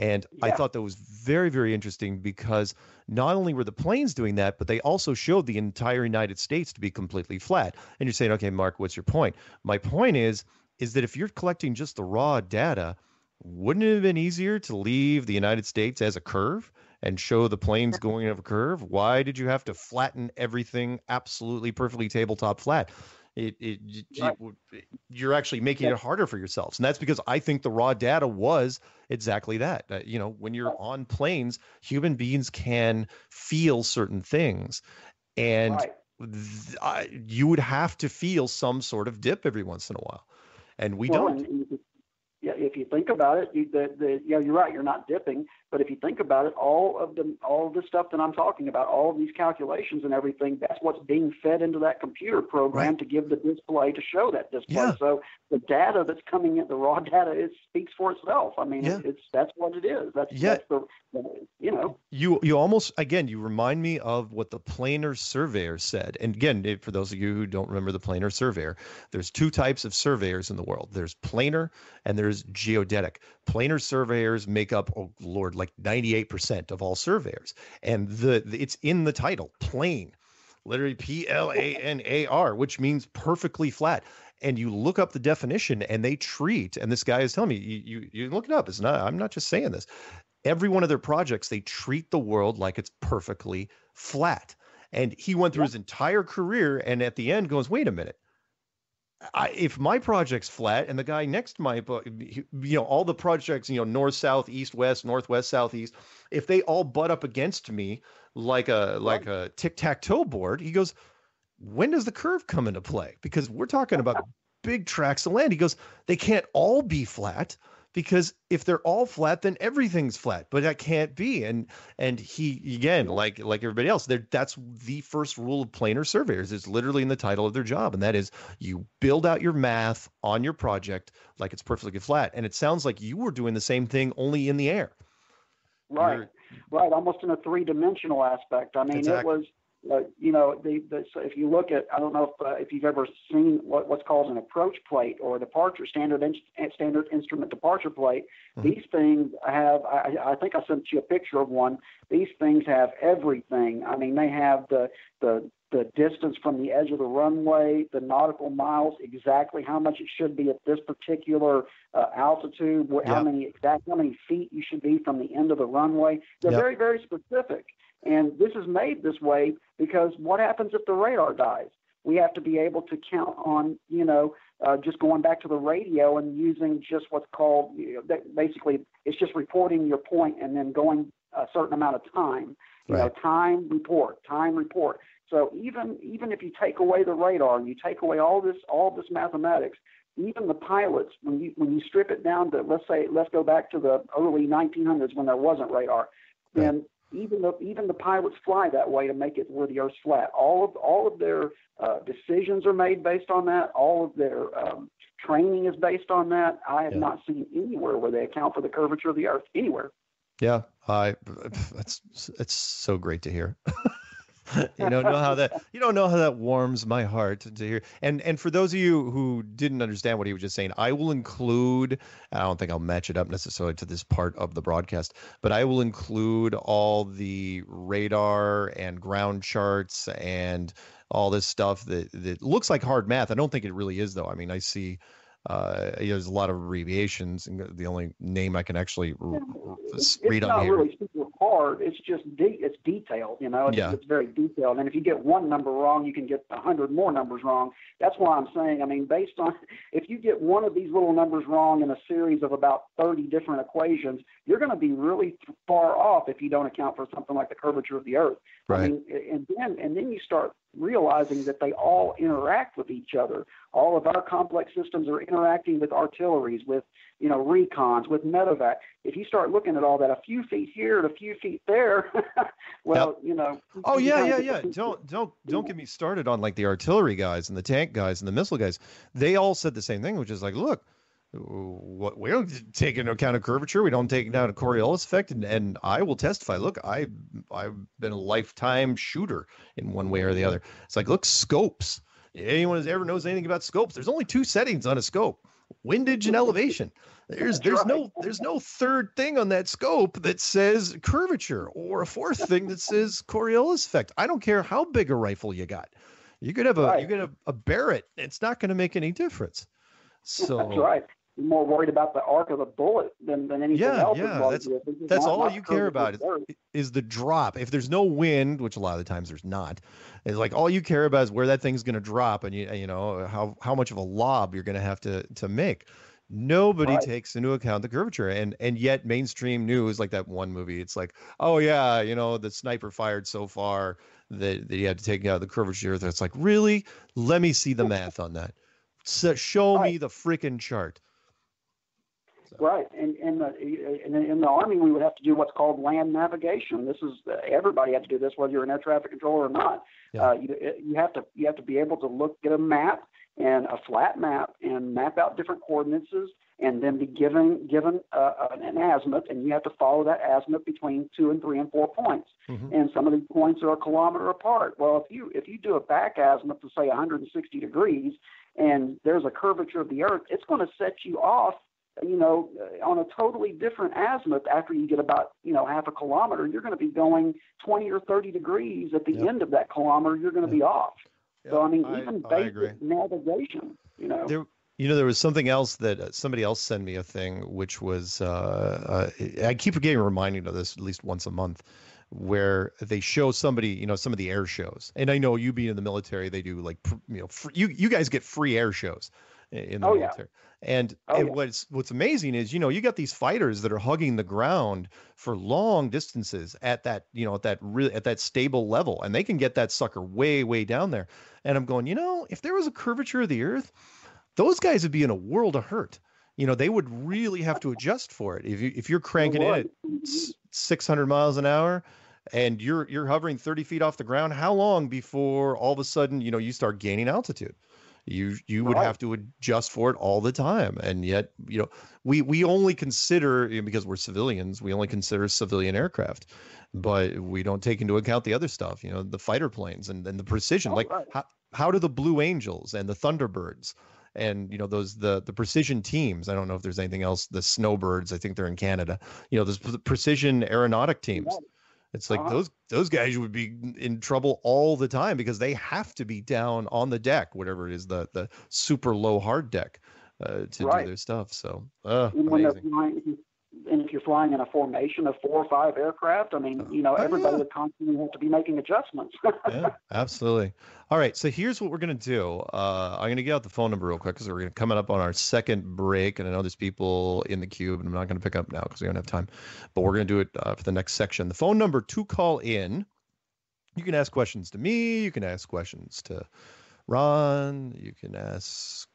And I thought that was very, very interesting, because not only were the planes doing that, but they also showed the entire United States to be completely flat. And you're saying, okay, Mark, what's your point? My point is that if you're collecting just the raw data, wouldn't it have been easier to leave the United States as a curve and show the planes going of a curve? Why did you have to flatten everything absolutely perfectly tabletop flat? You're actually making it harder for yourselves. And that's because I think the raw data was exactly that. When you're on planes, human beings can feel certain things. And you would have to feel some sort of dip every once in a while. And we don't. If you think about it, you're right. You're not dipping. But if you think about it, all of the stuff that I'm talking about, all of these calculations and everything, that's what's being fed into that computer program to give the display to show that display. Yeah. So the data that's coming in, the raw data, it speaks for itself. I mean, that's what it is. That's the, you know. You almost, again, you remind me of what the planar surveyor said. And again, for those of you who don't remember the planar surveyor, there's two types of surveyors in the world. There's planar and there's geodetic. Planar surveyors make up, oh Lord, like 98% of all surveyors. And it's in the title, plane, literally PLANAR, which means perfectly flat. And you look up the definition and they treat, and this guy is telling me, you look it up. It's not, I'm not just saying this. Every one of their projects, they treat the world like it's perfectly flat. And he went through his entire career and at the end goes, wait a minute. If my project's flat and the guy next to my book, you know, all the projects, you know, north, south, east, west, northwest, southeast, if they all butt up against me like a tic-tac-toe board, he goes, when does the curve come into play? Because we're talking about big tracts of land. He goes, they can't all be flat, because if they're all flat, then everything's flat, but that can't be. And he, again, like everybody else, that's the first rule of planar surveyors. It's literally in the title of their job. And that is, you build out your math on your project like it's perfectly flat. And it sounds like you were doing the same thing, only in the air. Right. Almost in a three-dimensional aspect. I mean, It was, you know, so if you look at, I don't know if you've ever seen what's called an approach plate or a departure standard instrument departure plate. Mm-hmm. These things have, I think I sent you a picture of one. These things have everything. I mean, they have the distance from the edge of the runway, the nautical miles, exactly how much it should be at this particular altitude, how many feet you should be from the end of the runway. They're very, very specific. And this is made this way because what happens if the radar dies? We have to be able to count on, you know, just going back to the radio and using just what's called, basically, it's just reporting your point and then going a certain amount of time. You know, time report. So even if you take away the radar and you take away all this mathematics, even the pilots, when you strip it down to, let's go back to the early 1900s when there wasn't radar, then even the pilots fly that way to make it where the Earth's flat. All of their decisions are made based on that. All of their training is based on that. I have not seen anywhere where they account for the curvature of the Earth anywhere. Yeah, it's so great to hear. You don't know how that warms my heart to hear. And for those of you who didn't understand what he was just saying, I will include, I don't think I'll match it up necessarily to this part of the broadcast, but I will include all the radar and ground charts and all this stuff that looks like hard math. I don't think it really is, though. I mean, I see there's a lot of abbreviations, and the only name I can actually read on here. It's not really super hard. It's just it's detailed. You know, it's very detailed. And if you get one number wrong, you can get 100 more numbers wrong. That's why I'm saying. I mean, based on if you get one of these little numbers wrong in a series of about 30 different equations, you're going to be really far off if you don't account for something like the curvature of the Earth. Right. I mean, and then you start realizing that they all interact with each other. All of our complex systems are interacting with artilleries, with, you know, recons, with medevac. If you start looking at all that, a few feet here and a few feet there, you know. Oh yeah. Don't get me started on like the artillery guys and the tank guys and the missile guys. They all said the same thing, which is like, look, we don't take into account a curvature. We don't take into account a Coriolis effect. And I will testify, look, I've been a lifetime shooter in one way or the other. It's like, look, scopes. Anyone who ever knows anything about scopes, there's only two settings on a scope: windage and elevation. There's no third thing on that scope that says curvature, or a fourth thing that says Coriolis effect. I don't care how big a rifle you got. You could have a Barrett. It's not going to make any difference. So that's right. You're more worried about the arc of the bullet than anything else. That's all you care about is the drop. If there's no wind, which a lot of the times there's not, it's like all you care about is where that thing's going to drop, and you know how much of a lob you're going to have to make. Nobody takes into account the curvature, and yet mainstream news, like that one movie, it's like, oh yeah, you know, the sniper fired so far that you had to take out the curvature. It's like, really? Let me see the math on that. So show me the freaking chart. So. Right, and in the Army, we would have to do what's called land navigation. This is everybody had to do this, whether you're an air traffic controller or not. Yeah. You have to be able to get a map and a flat map and map out different coordinates, and then be given an azimuth, and you have to follow that azimuth between 2 and 3 and 4 points. Mm-hmm. And some of these points are a kilometer apart. Well, if you do a back azimuth to say 160 degrees, and there's a curvature of the Earth, it's going to set you off, on a totally different azimuth. After you get about, half a kilometer, you're going to be going 20 or 30 degrees at the end of that kilometer. You're going to be off. Yep. So, even basic navigation, There was something else that somebody else sent me a thing, which was, I keep getting reminded of this at least once a month, where they show somebody, some of the air shows. And I know you being in the military, they do you guys get free air shows in the military. And what's amazing is, you got these fighters that are hugging the ground for long distances at that, at that stable level, and they can get that sucker way, way down there. And I'm going, if there was a curvature of the Earth, those guys would be in a world of hurt. They would really have to adjust for it. If you're cranking in at 600 miles an hour and you're hovering 30 feet off the ground, how long before all of a sudden, you start gaining altitude? You would have to adjust for it all the time. And yet, we only consider, because we're civilians, we only consider civilian aircraft, but we don't take into account the other stuff, the fighter planes and the precision. How do the Blue Angels and the Thunderbirds and, the precision teams, I don't know if there's anything else, the Snowbirds, I think they're in Canada, the precision aeronautic teams. It's like those guys would be in trouble all the time because they have to be down on the deck, whatever it is, the super low hard deck, to do their stuff. So, amazing. And if you're flying in a formation of 4 or 5 aircraft, everybody would constantly have to be making adjustments. Yeah, absolutely. All right, so here's what we're going to do. I'm going to get out the phone number real quick because we're coming up on our second break, and I know there's people in the queue, but I'm not going to pick up now because we don't have time. But we're going to do it for the next section. The phone number to call in, you can ask questions to me, you can ask questions to Ron, you can ask,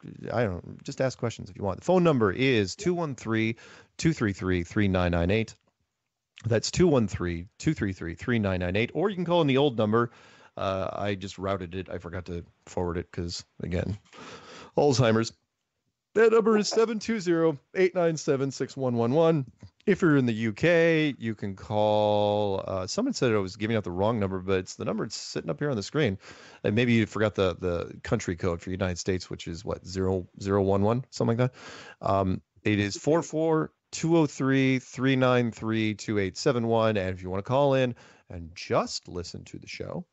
just ask questions if you want. The phone number is 213-233-3998. That's 213-233-3998. Or you can call in the old number. I just routed it. I forgot to forward it because, again, Alzheimer's. That number is 720-897-6111. If you're in the UK, you can call. Someone said I was giving out the wrong number, but it's the number that's sitting up here on the screen. And maybe you forgot the country code for the United States, which is what, 0011, something like that. It is 44203-393-2871. And if you want to call in and just listen to the show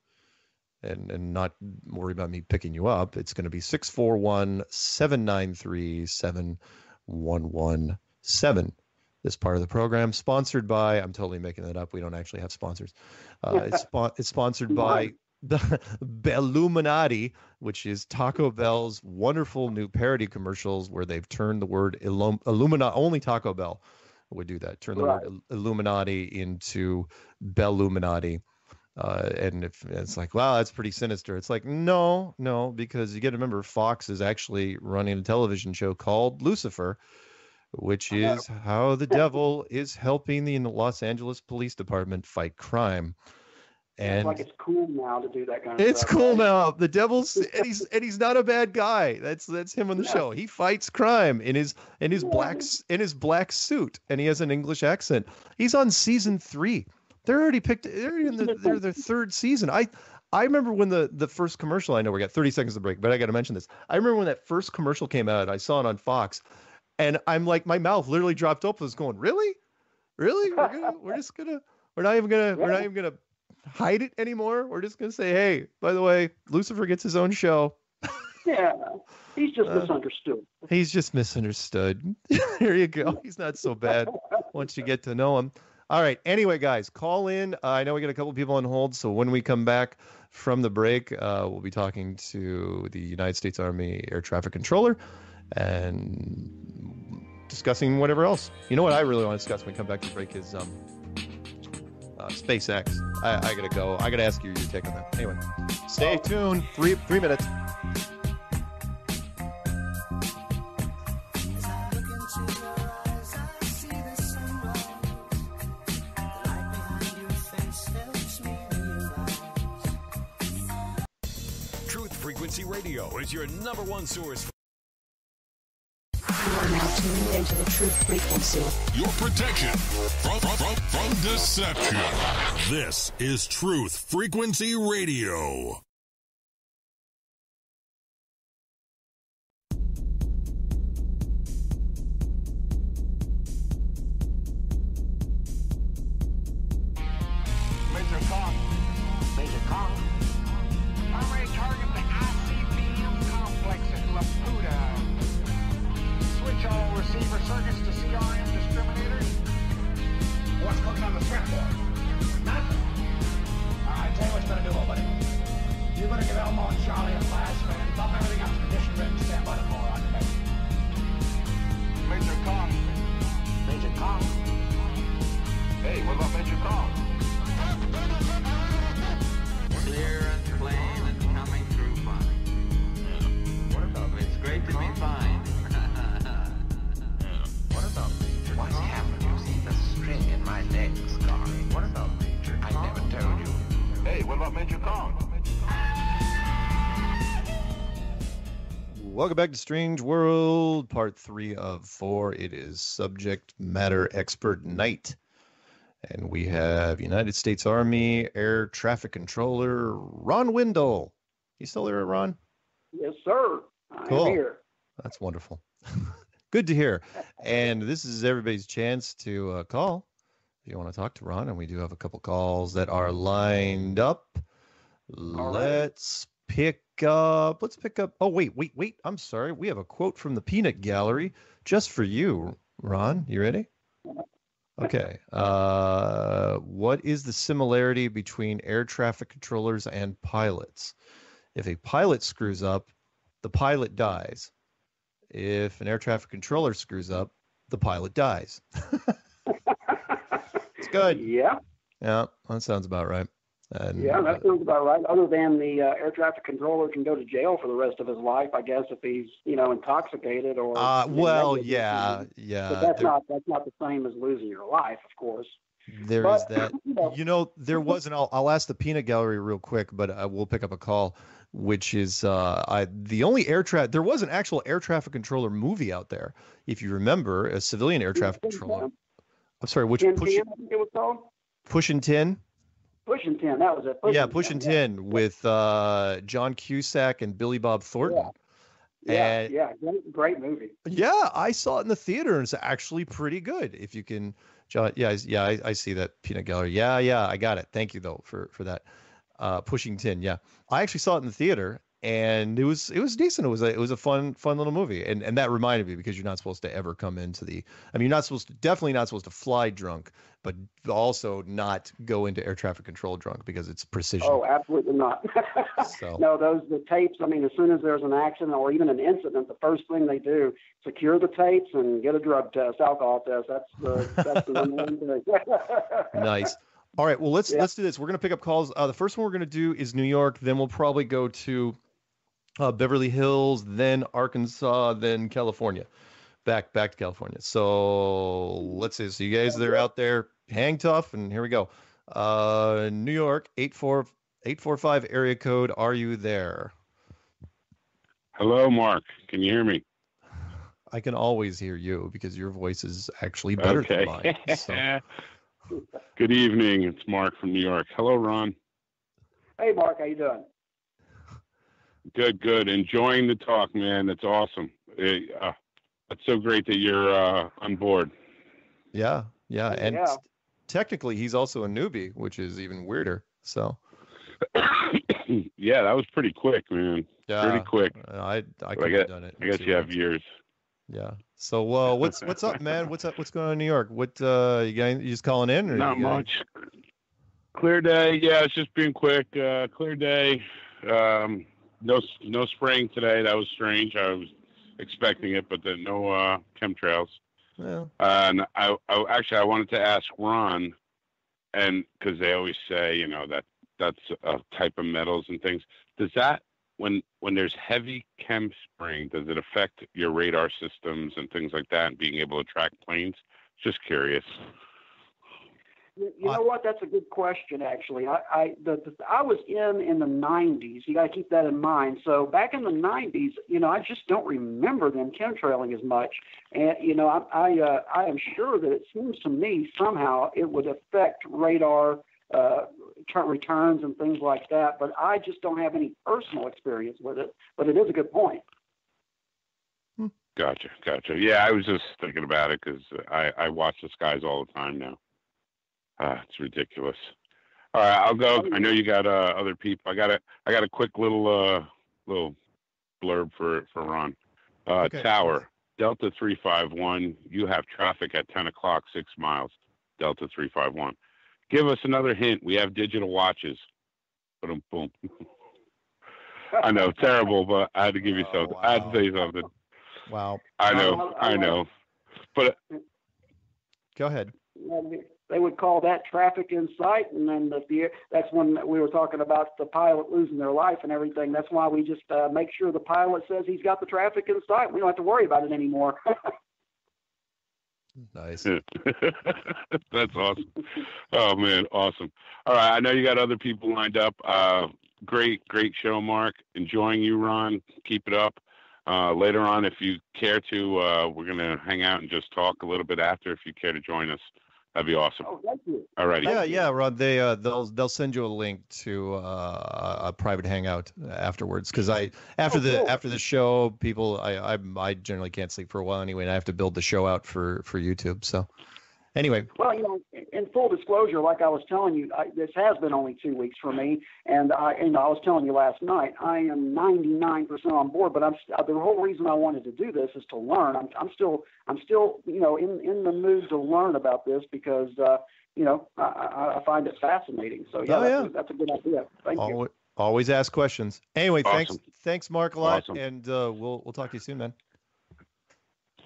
and not worry about me picking you up, it's going to be 641-793-7117. This part of the program sponsored by, I'm totally making that up. We don't actually have sponsors. It's sponsored by the Belluminati, which is Taco Bell's wonderful new parody commercials where they've turned the word Illuminati. Only Taco Bell would do that. Turn the word Illuminati into Belluminati. And if it's like, wow, that's pretty sinister. It's like, no, because you got to remember Fox is actually running a television show called Lucifer, which is how the devil is helping the Los Angeles Police Department fight crime. And it's cool now to do that kind of stuff. It's cool now. The devil's and he's not a bad guy. That's him on the show. He fights crime in his black suit, and he has an English accent. He's on season 3. They're already in their third season. I remember when the first commercial, I know we got 30 seconds to break, but I got to mention this. I remember when that first commercial came out, I saw it on Fox, and I'm like, my mouth literally dropped open. I was going, really? We're not even gonna hide it anymore. We're just gonna say, hey, by the way, Lucifer gets his own show. Yeah, he's just misunderstood. He's just misunderstood. There you go. He's not so bad once you get to know him. All right. Anyway, guys, call in. I know we got a couple people on hold, so when we come back from the break, we'll be talking to the United States Army Air Traffic Controller and discussing whatever else. You know what I really want to discuss when we come back to the break is SpaceX. I gotta go. I gotta ask you your take on that. Anyway, stay tuned. 3 minutes. Truth Frequency Radio is your number one source for You are now tuned into the Truth Frequency. your protection from deception. This is Truth Frequency Radio. Major Kong. Major Kong. Primary target the ICBM complex at Laputa. Switch all receiver circuits to CRM discriminators. What's cooking on the threat board? Nothing. All right, tell you what you're gonna do, old buddy. You're gonna give Elmo and Charlie a flash, man. Bump everything up to condition ready to stand by the core on your back. Major Kong. Major Kong. Hey, what about Major Kong? Clear and plain and coming through fine. What about It's great to be fine. What about Major What's Kong? happened? You see the string in my leg, Scarry. What about Major I Kong? never told you. Hey, what about Major Kong? Welcome back to Strange World, part 3 of 4. It is Subject Matter Expert Night. And we have United States Army Air Traffic Controller Ron Windle. You still there, Ron? Yes, sir. Cool. I'm here. That's wonderful. Good to hear. And this is everybody's chance to call if you want to talk to Ron. And we do have a couple calls that are lined up. Let's pick up. Oh, wait. I'm sorry. We have a quote from the Peanut Gallery just for you, Ron. You ready? Okay. What is the similarity between air traffic controllers and pilots? If a pilot screws up, the pilot dies. If an air traffic controller screws up, the pilot dies. It's good. Yeah. Yeah, that sounds about right. And, Yeah, that sounds about right. Other than the air traffic controller can go to jail for the rest of his life, I guess, if he's intoxicated or. well, negligent. yeah. But that's not the same as losing your life, of course. There is that. There was, and I'll ask the Peanut Gallery real quick, but I will pick up a call, which is the only there was an actual air traffic controller movie out there, if you remember, a civilian air traffic controller. I'm sorry, which Tin, I think it was called. Pushing Tin. Pushing 10, that was it. Pushing 10 with John Cusack and Billy Bob Thornton. Yeah, great movie. Yeah, I saw it in the theater, and it's actually pretty good. If you can, John. I see that Peanut Gallery. Yeah, I got it. Thank you though for that. Pushing 10. Yeah, I actually saw it in the theater, and it was decent. It was a fun little movie, and that reminded me, because you're not supposed to ever come into definitely not supposed to fly drunk, but also not go into air traffic control drunk, because it's precision. Oh, absolutely not. So. No, the tapes, as soon as there's an accident or even an incident, the first thing they do, secure the tapes and get a drug test, alcohol test. That's the number one thing. Nice. All right, well, let's do this. We're going to pick up calls. The first one we're going to do is New York. Then we'll probably go to Beverly Hills, then Arkansas, then California. Back to California. So let's see. So you guys that are out there, hang tough, and here we go. New York, 845 area code. Are you there? Hello, Mark. Can you hear me? I can always hear you, because your voice is actually better than mine. So. Good evening. It's Mark from New York. Hello, Ron. Hey, Mark. How you doing? Good. Enjoying the talk, man. That's awesome. It's so great that you're on board. Yeah. And technically, he's also a newbie, which is even weirder. So. Yeah, that was pretty quick, man. Yeah, pretty quick. I could have done it. I guess you have years. Yeah. So, what's up, man? What's up? What's going on in New York? What you just calling in? Or Not much. Clear day. Yeah, it's just being quick. Clear day. No spraying today. That was strange. I was expecting it, but then no chemtrails. Yeah. And I wanted to ask Ron, and because they always say, that's a type of metals and things. Does that, when there's heavy chem spraying, does it affect your radar systems and things like that, and being able to track planes? Just curious. You know what? That's a good question, actually. I was in the 90s. You got to keep that in mind. So back in the 90s, I just don't remember them chemtrailing as much. And I am sure that it seems to me somehow it would affect radar returns and things like that. But I just don't have any personal experience with it. But it is a good point. Gotcha. Yeah, I was just thinking about it because I watch the skies all the time now. It's ridiculous. All right, I'll go. I know you got other people. I got a quick little blurb for Ron. Okay. Tower, Delta 351. You have traffic at 10 o'clock, 6 miles. Delta 351. Give us another hint. We have digital watches. Boom, boom. I know, terrible, but I had to give you something. Wow. I had to say something. Wow. I know. But go ahead. They would call that traffic in sight, and then that's when we were talking about the pilot losing their life and everything. That's why we just make sure the pilot says he's got the traffic in sight. We don't have to worry about it anymore. Nice. That's awesome. Oh, man, awesome. All right, I know you got other people lined up. Great show, Mark. Enjoying you, Ron. Keep it up. Later on, if you care to, we're going to hang out and just talk a little bit after if you care to join us. That'd be awesome. Oh, thank you. All righty. Yeah, Ron. They'll send you a link to a private hangout afterwards because after the show, people I generally can't sleep for a while anyway, and I have to build the show out for YouTube. So anyway. Well, in full disclosure, like I was telling you, this has been only 2 weeks for me, and I was telling you last night, I am 99% on board. But the whole reason I wanted to do this is to learn. I'm still in the mood to learn about this because I find it fascinating. So that's a good idea. Thank you. Always ask questions. Anyway, awesome. thanks, Mark, a lot, awesome. And we'll talk to you soon, man.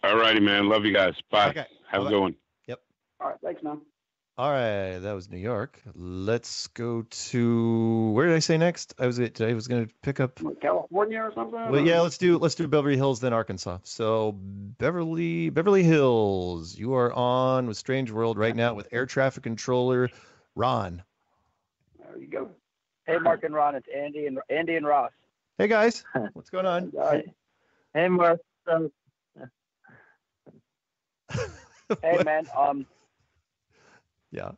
All righty, man. Love you guys. Bye. Okay. Have a good one. All right, thanks, man. All right, that was New York. Let's go to where did I say next? I was going to pick up California or something. Well, yeah, let's do Beverly Hills, then Arkansas. So Beverly Hills, you are on with Strange World right now with air traffic controller Ron. There you go. Hey, Mark and Ron, it's Andy and Ross. Hey guys, what's going on? Hey, Mark. Hey, man. Yeah.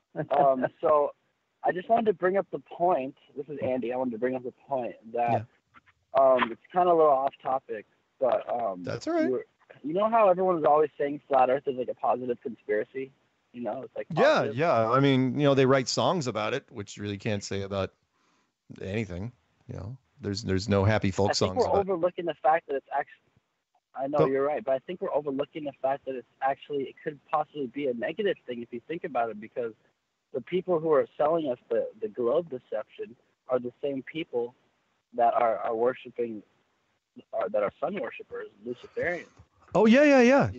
So I just wanted to bring up the point. This is Andy. I wanted to bring up the point that it's kind of a little off topic, but that's all right. You know how everyone is always saying flat Earth is like a positive conspiracy? It's like positive. Yeah. I mean, they write songs about it, which you really can't say about anything. There's no happy folk songs. I think we're overlooking the fact that it's actually. I know you're right, but I think we're overlooking the fact that it could possibly be a negative thing if you think about it, because the people who are selling us the globe deception are the same people that are worshiping, that are sun worshipers, Luciferians. Oh yeah.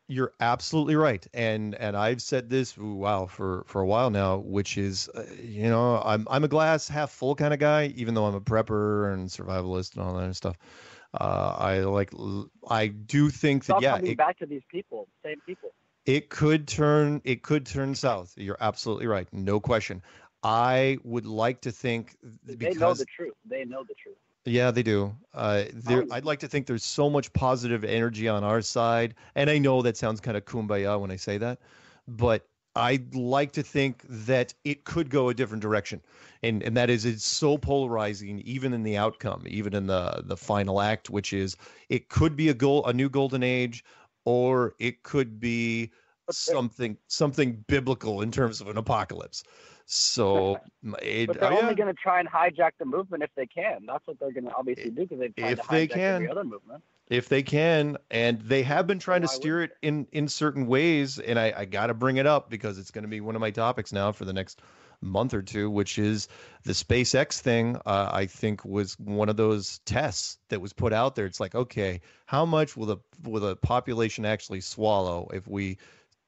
You're absolutely right, and I've said this for a while now, which is I'm a glass half full kind of guy, even though I'm a prepper and survivalist and all that stuff. I do think that coming back to these people, same people. It could turn south. You're absolutely right, no question. I would like to think they know the truth. They know the truth. Yeah, they do. I'd like to think there's so much positive energy on our side, and I know that sounds kind of kumbaya when I say that, but I'd like to think that it could go a different direction. And that is, it's so polarizing, even in the outcome, even in the final act, which is it could be a new golden age, or it could be something biblical in terms of an apocalypse. So but they're only going to try and hijack the movement if they can. That's what they're going to obviously do, because they've tried to hijack every other movement. If they can, and they have been trying to steer it in certain ways, and I got to bring it up because it's going to be one of my topics now for the next month or two, which is the SpaceX thing. I think was one of those tests that was put out there. It's like, okay, how much will the population actually swallow if we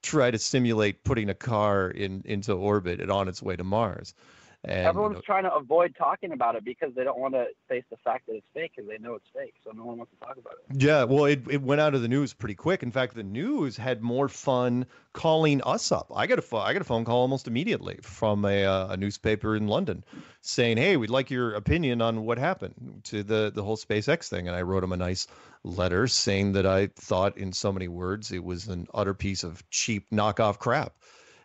try to simulate putting a car into orbit and on its way to Mars? And everyone's trying to avoid talking about it because they don't want to face the fact that it's fake, because they know it's fake. So no one wants to talk about it. Yeah, well, it went out of the news pretty quick. In fact, the news had more fun calling us up. I got a phone call almost immediately from a newspaper in London saying, "Hey, we'd like your opinion on what happened to the whole SpaceX thing." And I wrote them a nice letter saying that I thought, in so many words, it was an utter piece of cheap knockoff crap.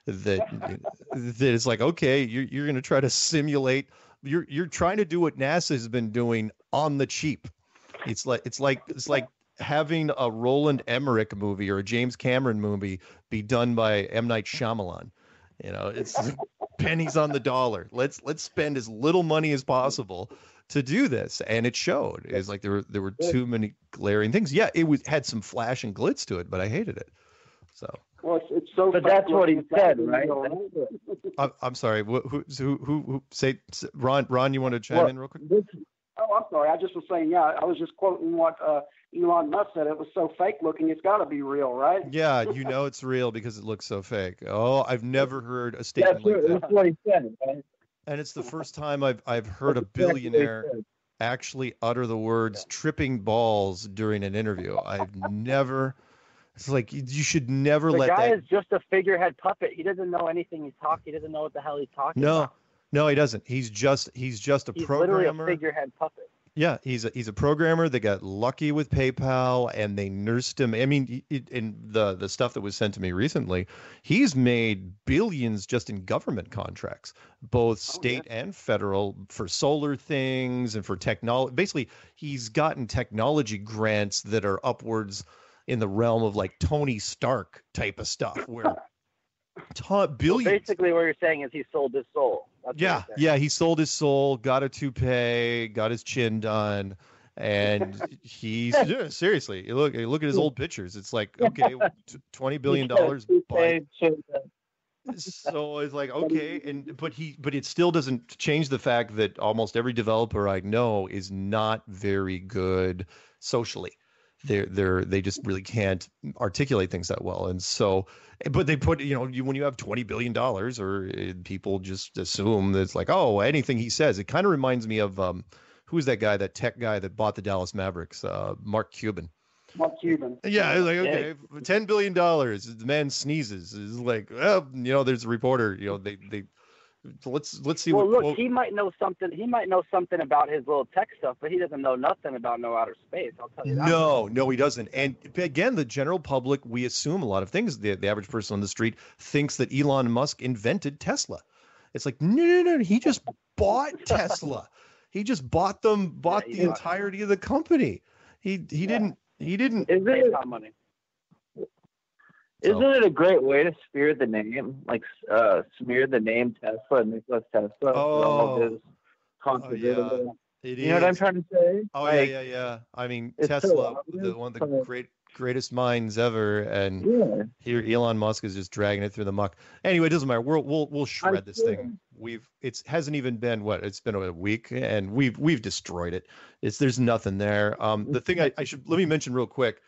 That it's like, okay, you're going to try to simulate. You're trying to do what NASA has been doing on the cheap. It's like having a Roland Emmerich movie or a James Cameron movie be done by M. Night Shyamalan. You know, it's pennies on the dollar. Let's spend as little money as possible to do this, and it showed. It's like there were too many glaring things. Yeah, had some flash and glitz to it, but I hated it. So. Well, it's so. But that's what he said, right? I'm sorry. Who say Ron? You want to chime in real quick? Oh, I'm sorry. I just was saying. Yeah, I was just quoting what Elon Musk said. It was so fake looking. It's got to be real, right? Yeah, it's real because it looks so fake. Oh, I've never heard a statement like that. That's what he said, right? And it's the first time I've heard a billionaire actually utter the words "tripping balls" during an interview. I've never. It's like you should never let that. The guy is just a figurehead puppet. He doesn't know anything he's talking. He doesn't know what the hell he's talking about. No, he doesn't. He's just a programmer. Literally a figurehead puppet. Yeah, he's a programmer. They got lucky with PayPal and they nursed him. I mean, in the stuff that was sent to me recently, he's made billions just in government contracts, both state and federal, for solar things and for technology. Basically, he's gotten technology grants that are upwards in the realm of like Tony Stark type of stuff, where billions. So basically, what you're saying is he sold his soul. That's he sold his soul, got a toupee, got his chin done, and he's seriously. Look at his old pictures. It's like, okay, $20 billion. So it's like, okay, but it still doesn't change the fact that almost every developer I know is not very good socially. They just really can't articulate things that well. And so, but they put, when you have $20 billion, or people just assume that it's like, oh, anything he says. It kind of reminds me of who's that guy, that tech guy that bought the Dallas Mavericks, Mark Cuban. Mark Cuban. Yeah, it's like, okay, $10 billion. The man sneezes. It's like, well, there's a reporter. Let's see. Well, look, he might know something. He might know something about his little tech stuff, but he doesn't know nothing about no outer space. I'll tell you that. No, he doesn't. And again, the general public, we assume a lot of things. The average person on the street thinks that Elon Musk invented Tesla. It's like, no. He just bought Tesla. He just bought the entirety of the company. He didn't. Isn't it a great way to smear the name? Like smear the name Tesla and Nikola Tesla. Oh, yeah. It you know what I'm trying to say? Oh, yeah. I mean, Tesla, one of the greatest minds ever, and here Elon Musk is just dragging it through the muck. Anyway, it doesn't matter. We'll shred this thing. It hasn't even been it's been a week, and we've destroyed it. There's nothing there. The thing let me mention real quick,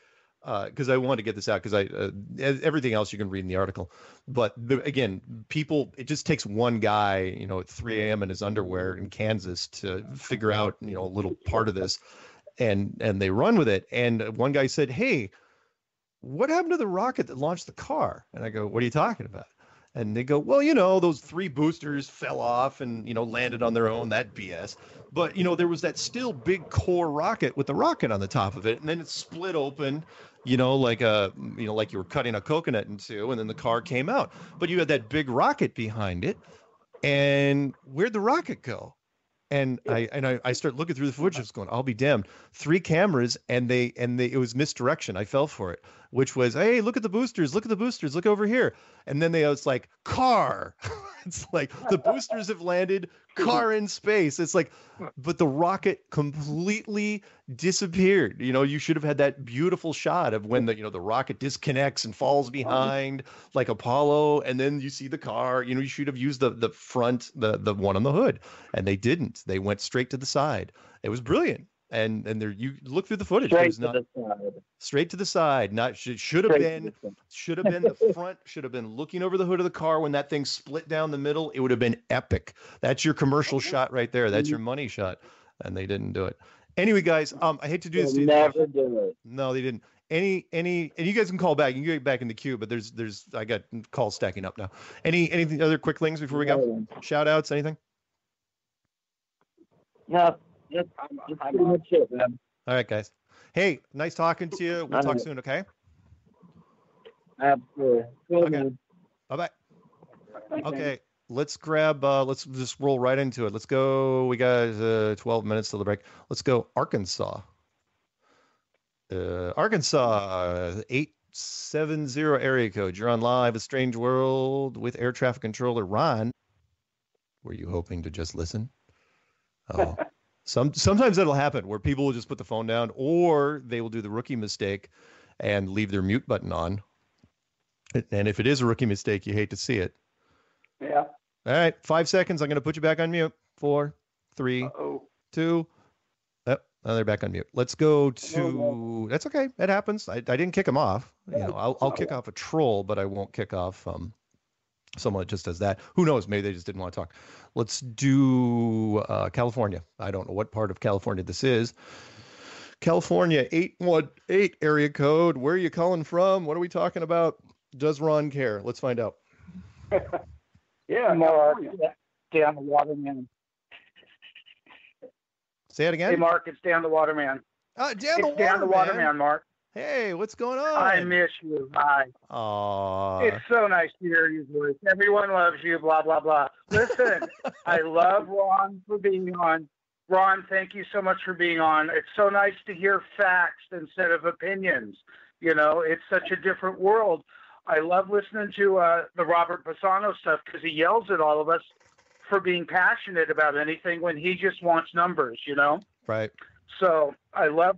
because I wanted to get this out, because everything else you can read in the article. But again, it just takes one guy, at 3 a.m. in his underwear in Kansas to figure out, a little part of this, and they run with it. And one guy said, "Hey, what happened to the rocket that launched the car?" And I go, "What are you talking about?" And they go, "Well, those 3 boosters fell off and, landed on their own, that BS. But, there was that still big core rocket with the rocket on the top of it. And then it split open, like like you were cutting a coconut in two, and then the car came out. But you had that big rocket behind it. And where'd the rocket go?" And I start looking through the footage, just going, I'll be damned. 3 cameras, and it was misdirection. I fell for it, which was, hey, look at the boosters, look over here. And then it's like, car. It's like the boosters have landed, car in space. It's like, but the rocket completely disappeared. You should have had that beautiful shot of when the rocket disconnects and falls behind like Apollo, and then you see the car. You should have used the front, the one on the hood, and they didn't. They went straight to the side. It was brilliant. And there, you look through the footage. Straight There's to not the side. straight to the side. Not should have been the front. Should have been looking over the hood of the car when that thing split down the middle. It would have been epic. That's your commercial shot right there. That's your money shot. And they didn't do it. Anyway, guys, I hate to do this. They'll never do it. No, they didn't. And you guys can call back. You can get back in the queue, but there's I got calls stacking up now. Anything other quick things before we go? Shout outs, anything? No, that's pretty much it, man. All right, guys. Hey, nice talking to you. We'll talk soon, okay? Absolutely. Okay. Bye-bye. Okay, let's grab, let's just roll right into it. Let's go. We got 12 minutes till the break. Let's go Arkansas. Arkansas, 870 area code. You're on live, A Strange World with air traffic controller Ron. Were you hoping to just listen? Oh. Sometimes that'll happen where people will just put the phone down, or they will do the rookie mistake and leave their mute button on. And if it is a rookie mistake, you hate to see it. Yeah. All right, 5 seconds. I'm going to put you back on mute. 4, 3, 2. Oh, they're back on mute. Let's go to. That's okay. It happens. I didn't kick them off. You know, I'll kick off a troll, but I won't kick off someone that just does that. Who knows? Maybe they just didn't want to talk. Let's do California. I don't know what part of California this is. California, 818 area code. Where are you calling from? What are we talking about? Does Ron care? Let's find out. Yeah, Mark, down the waterman. Say it again. Hey, Mark, it's Dan the Waterman. Dan the Waterman, Mark. Hey, what's going on? I miss you. Hi. Aww. It's so nice to hear your voice. Everyone loves you, blah, blah, blah. Listen, I love Ron for being on. Ron, thank you so much for being on. It's so nice to hear facts instead of opinions. You know, it's such a different world. I love listening to the Robert Pisano stuff because he yells at all of us for being passionate about anything when he just wants numbers, you know? Right. So I love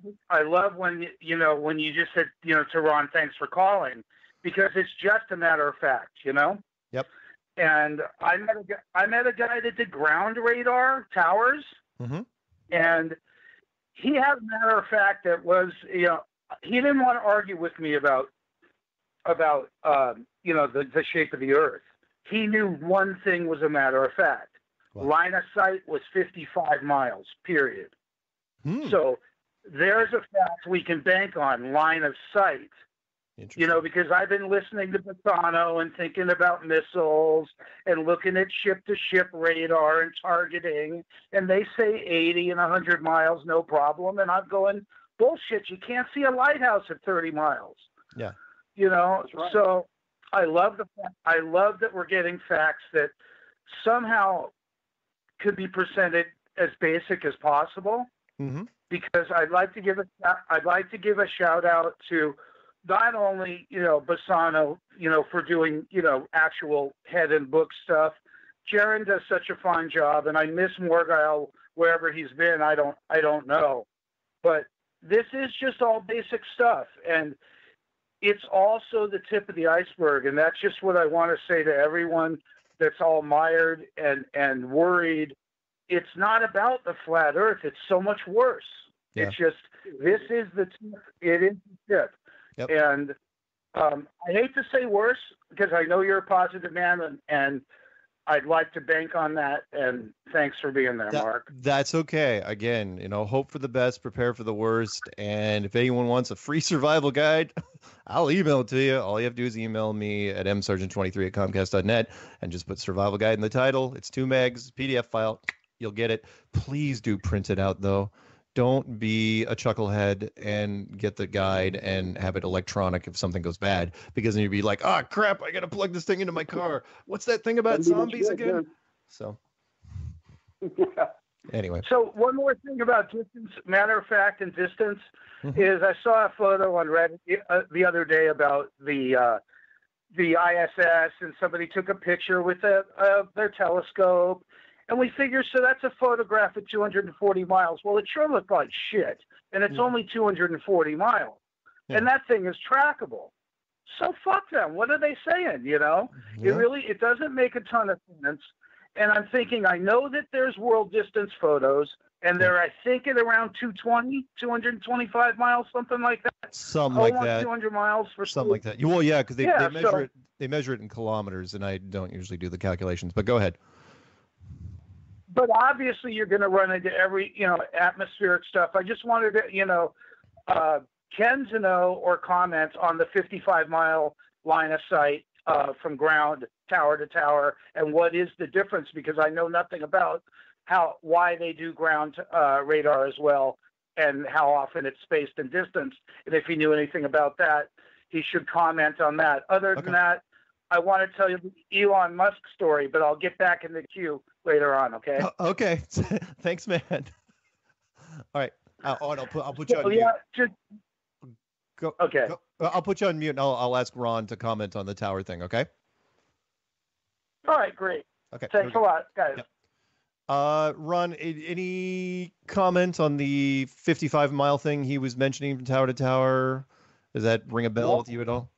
when when you just said, to Ron, thanks for calling, because it's just a matter of fact, you know? Yep. And I met a guy that did ground radar towers, and he had a matter of fact that was, he didn't want to argue with me about the shape of the earth. He knew one thing was a matter of fact. Wow. Line of sight was 55 miles, period. So there's a fact we can bank on, line of sight. Because I've been listening to Pisano and thinking about missiles and looking at ship-to-ship radar and targeting, and they say 80 and 100 miles, no problem. And I'm going, bullshit, you can't see a lighthouse at 30 miles. Yeah. That's right. So I love that we're getting facts that somehow could be presented as basic as possible. Because I'd like to give a shout out to not only Bassano for doing actual head and book stuff. Jaron does such a fine job, and I miss Morgile wherever he's been. I don't know, but this is just all basic stuff, and it's also the tip of the iceberg. And that's just what I want to say to everyone that's all mired and worried. It's not about the flat earth. It's so much worse. Yeah. It's just, this is the tip. It is the tip. Yep. And I hate to say worse because I know you're a positive man, and I'd like to bank on that. And thanks for being there, Mark. That's okay. Again, hope for the best, prepare for the worst. And if anyone wants a free survival guide, I'll email it to you. All you have to do is email me at msargent23@comcast.net and just put survival guide in the title. It's 2 megs, PDF file. You'll get it. Please do print it out, though. Don't be a chucklehead and get the guide and have it electronic if something goes bad, because then you'd be like, oh, crap, I got to plug this thing into my car. What's that thing about zombies again? So anyway. So one more thing about distance, matter of fact, and distance is I saw a photo on Reddit the other day about the ISS, and somebody took a picture with their telescope. And we figure, so that's a photograph at 240 miles. Well, it sure looked like shit, and it's only 240 miles. Yeah. And that thing is trackable. So fuck them. What are they saying, Yeah. It doesn't make a ton of sense. And I'm thinking, I know that there's world distance photos. and they're, I think, at around 225 miles, something like that. Something like that. 200 miles for something like that. Well, yeah, because they measure it in kilometers, and I don't usually do the calculations. But go ahead. But obviously, you're going to run into every, atmospheric stuff. I just wanted to, Ken to know or comment on the 55-mile line of sight from ground tower to tower, and what is the difference? Because I know nothing about why they do ground radar as well, and how often it's spaced and distance. And if he knew anything about that, he should comment on that. Other than that, I want to tell you the Elon Musk story, but I'll get back in the queue later on. Okay. Okay. Thanks, man. All right. And I'll put you on mute. Okay. I'll put you on mute, and I'll ask Ron to comment on the tower thing. Okay. All right. Great. Okay. Thanks a lot, guys. Yep. Ron, any comment on the 55-mile thing he was mentioning from tower to tower? Does that ring a bell with you at all?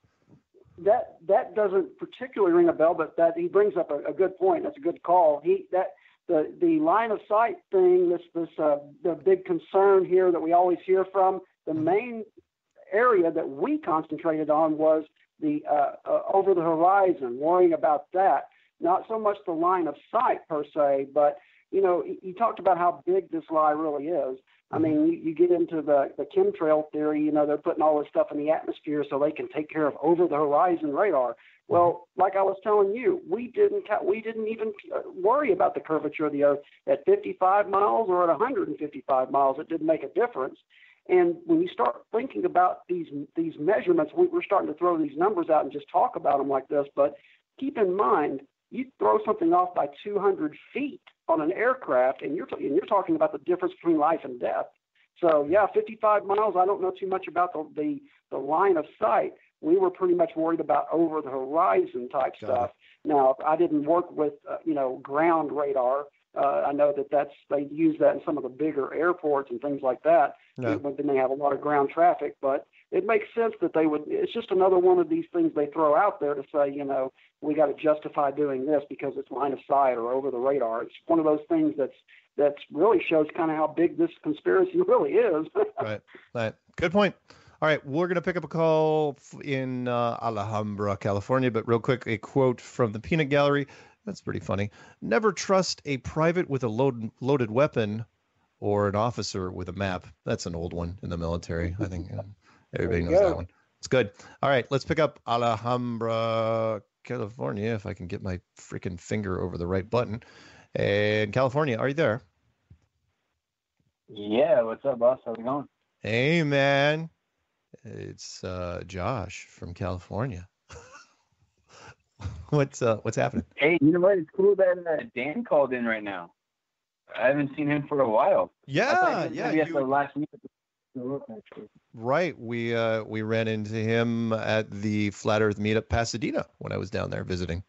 That doesn't particularly ring a bell, but that he brings up a good point. That's a good call. The line of sight thing, the big concern here that we always hear from, the main area that we concentrated on was the over the horizon, worrying about that. Not so much the line of sight per se, but you talked about how big this lie really is. I mean, you get into the chemtrail theory, they're putting all this stuff in the atmosphere so they can take care of over the horizon radar. Well, like I was telling you, we didn't even worry about the curvature of the Earth at 55 miles or at 155 miles. It didn't make a difference. And when you start thinking about these measurements, we're starting to throw these numbers out and just talk about them like this. But keep in mind, you throw something off by 200 feet on an aircraft, and you're talking about the difference between life and death. So yeah, 55 miles. I don't know too much about the line of sight. We were pretty much worried about over the horizon type stuff. Now, I didn't work with ground radar. I know they use that in some of the bigger airports and things like that. No. When they have a lot of ground traffic, but it makes sense that they would. It's just another one of these things they throw out there to say, we got to justify doing this because it's line of sight or over the radar. It's one of those things that's really shows kind of how big this conspiracy really is. Right. Good point. All right, we're going to pick up a call in Alhambra, California, but real quick, a quote from the Peanut Gallery. That's pretty funny. Never trust a private with a loaded weapon or an officer with a map. That's an old one in the military. I think everybody knows that one. It's good. All right, let's pick up Alhambra, California, if I can get my freaking finger over the right button. And California, are you there? Yeah, what's up, boss? How's it going? Hey, man. It's Josh from California. What's happening? Hey, you know what? It's cool that Dan called in right now. I haven't seen him for a while. Yeah. The last meetup. Right. We ran into him at the Flat Earth Meetup Pasadena when I was down there visiting.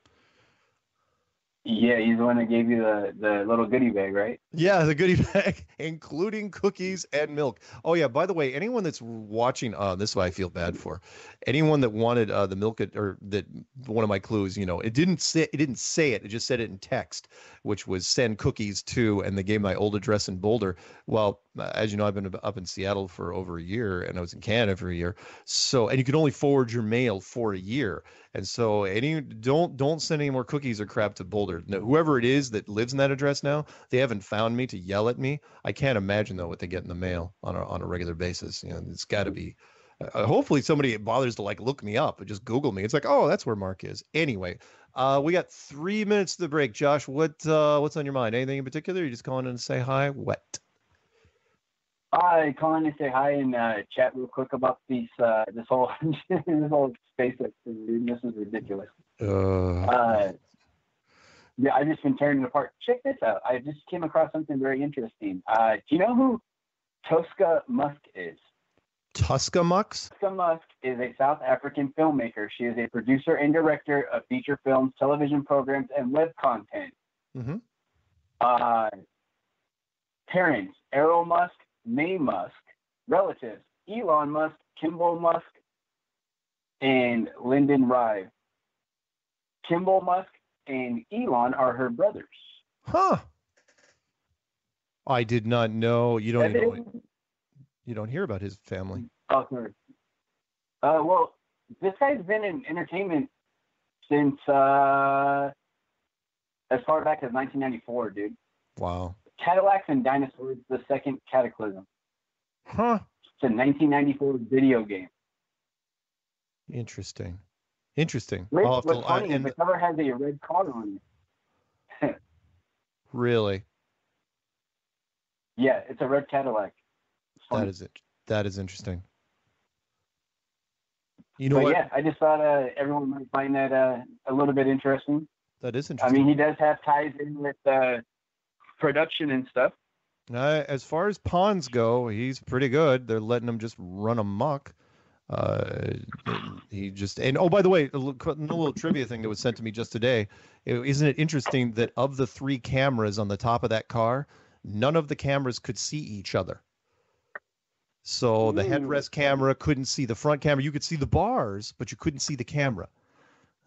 Yeah, he's the one that gave you the little goodie bag, right? Yeah, the goodie bag, including cookies and milk. Oh yeah, by the way, anyone that's watching, this is what I feel bad for. Anyone that wanted the milk, or that one of my clues, it didn't say it. It just said it in text, which was send cookies to, and they gave my old address in Boulder. Well, as you know, I've been up in Seattle for over a year, and I was in Canada for a year. So, and you can only forward your mail for a year. And so don't send any more cookies or crap to Boulder. No, whoever it is that lives in that address now, they haven't found me to yell at me. I can't imagine though what they get in the mail on a regular basis. It's got to be. Hopefully somebody bothers to look me up and just Google me. It's like, oh, that's where Mark is. Anyway, we got 3 minutes to the break. Josh, what's on your mind? Anything in particular? You just calling in to say hi? What? Hi, calling to say hi and chat real quick about this whole SpaceX thing, dude. This is ridiculous. Yeah, I just been tearing it apart. Check this out. I just came across something very interesting. Do you know who Tosca Musk is? Tosca Musk? Tosca Musk is a South African filmmaker. She is a producer and director of feature films, television programs, and web content. Mm-hmm. Parents: Errol Musk, May Musk. Relatives: Elon Musk, Kimball Musk, and Lyndon Rive. Kimball Musk and Elon are her brothers. Huh. I did not know. You don't hear about his family. Oh, sorry. Well, this guy's been in entertainment since as far back as 1994, dude. Wow. Cadillacs and Dinosaurs: The Second Cataclysm. Huh. It's a 1994 video game. Interesting. What's funny is the cover has a red car on it. Really? Yeah, it's a red Cadillac. That is it. That is interesting. You know but what? Yeah, I just thought everyone might find that a little bit interesting. That is interesting. I mean, he does have ties in with production and stuff. As far as pawns go, he's pretty good. They're letting him just run amok. He just oh, by the way, a little trivia thing that was sent to me just today. Isn't it interesting that of the 3 cameras on the top of that car, none of the cameras could see each other. So the headrest camera couldn't see the front camera. You could see the bars, but you couldn't see the camera.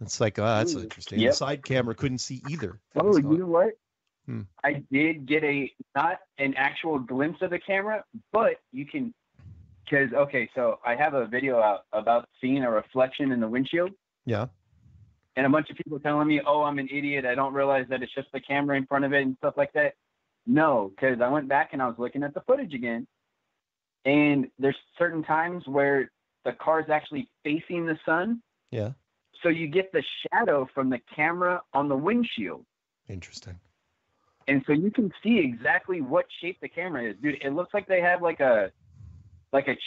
It's like, that's interesting. Yep. The side camera couldn't see either. Oh, you know what? I did get not an actual glimpse of the camera, but you can, because, okay, so I have a video out about seeing a reflection in the windshield. Yeah. And a bunch of people telling me, oh, I'm an idiot. I don't realize that it's just the camera in front of it and stuff like that. No, because I went back and I was looking at the footage again. And there's certain times where the car is actually facing the sun. Yeah. So you get the shadow from the camera on the windshield. Interesting. And so you can see exactly what shape the camera is. Dude, it looks like they have like a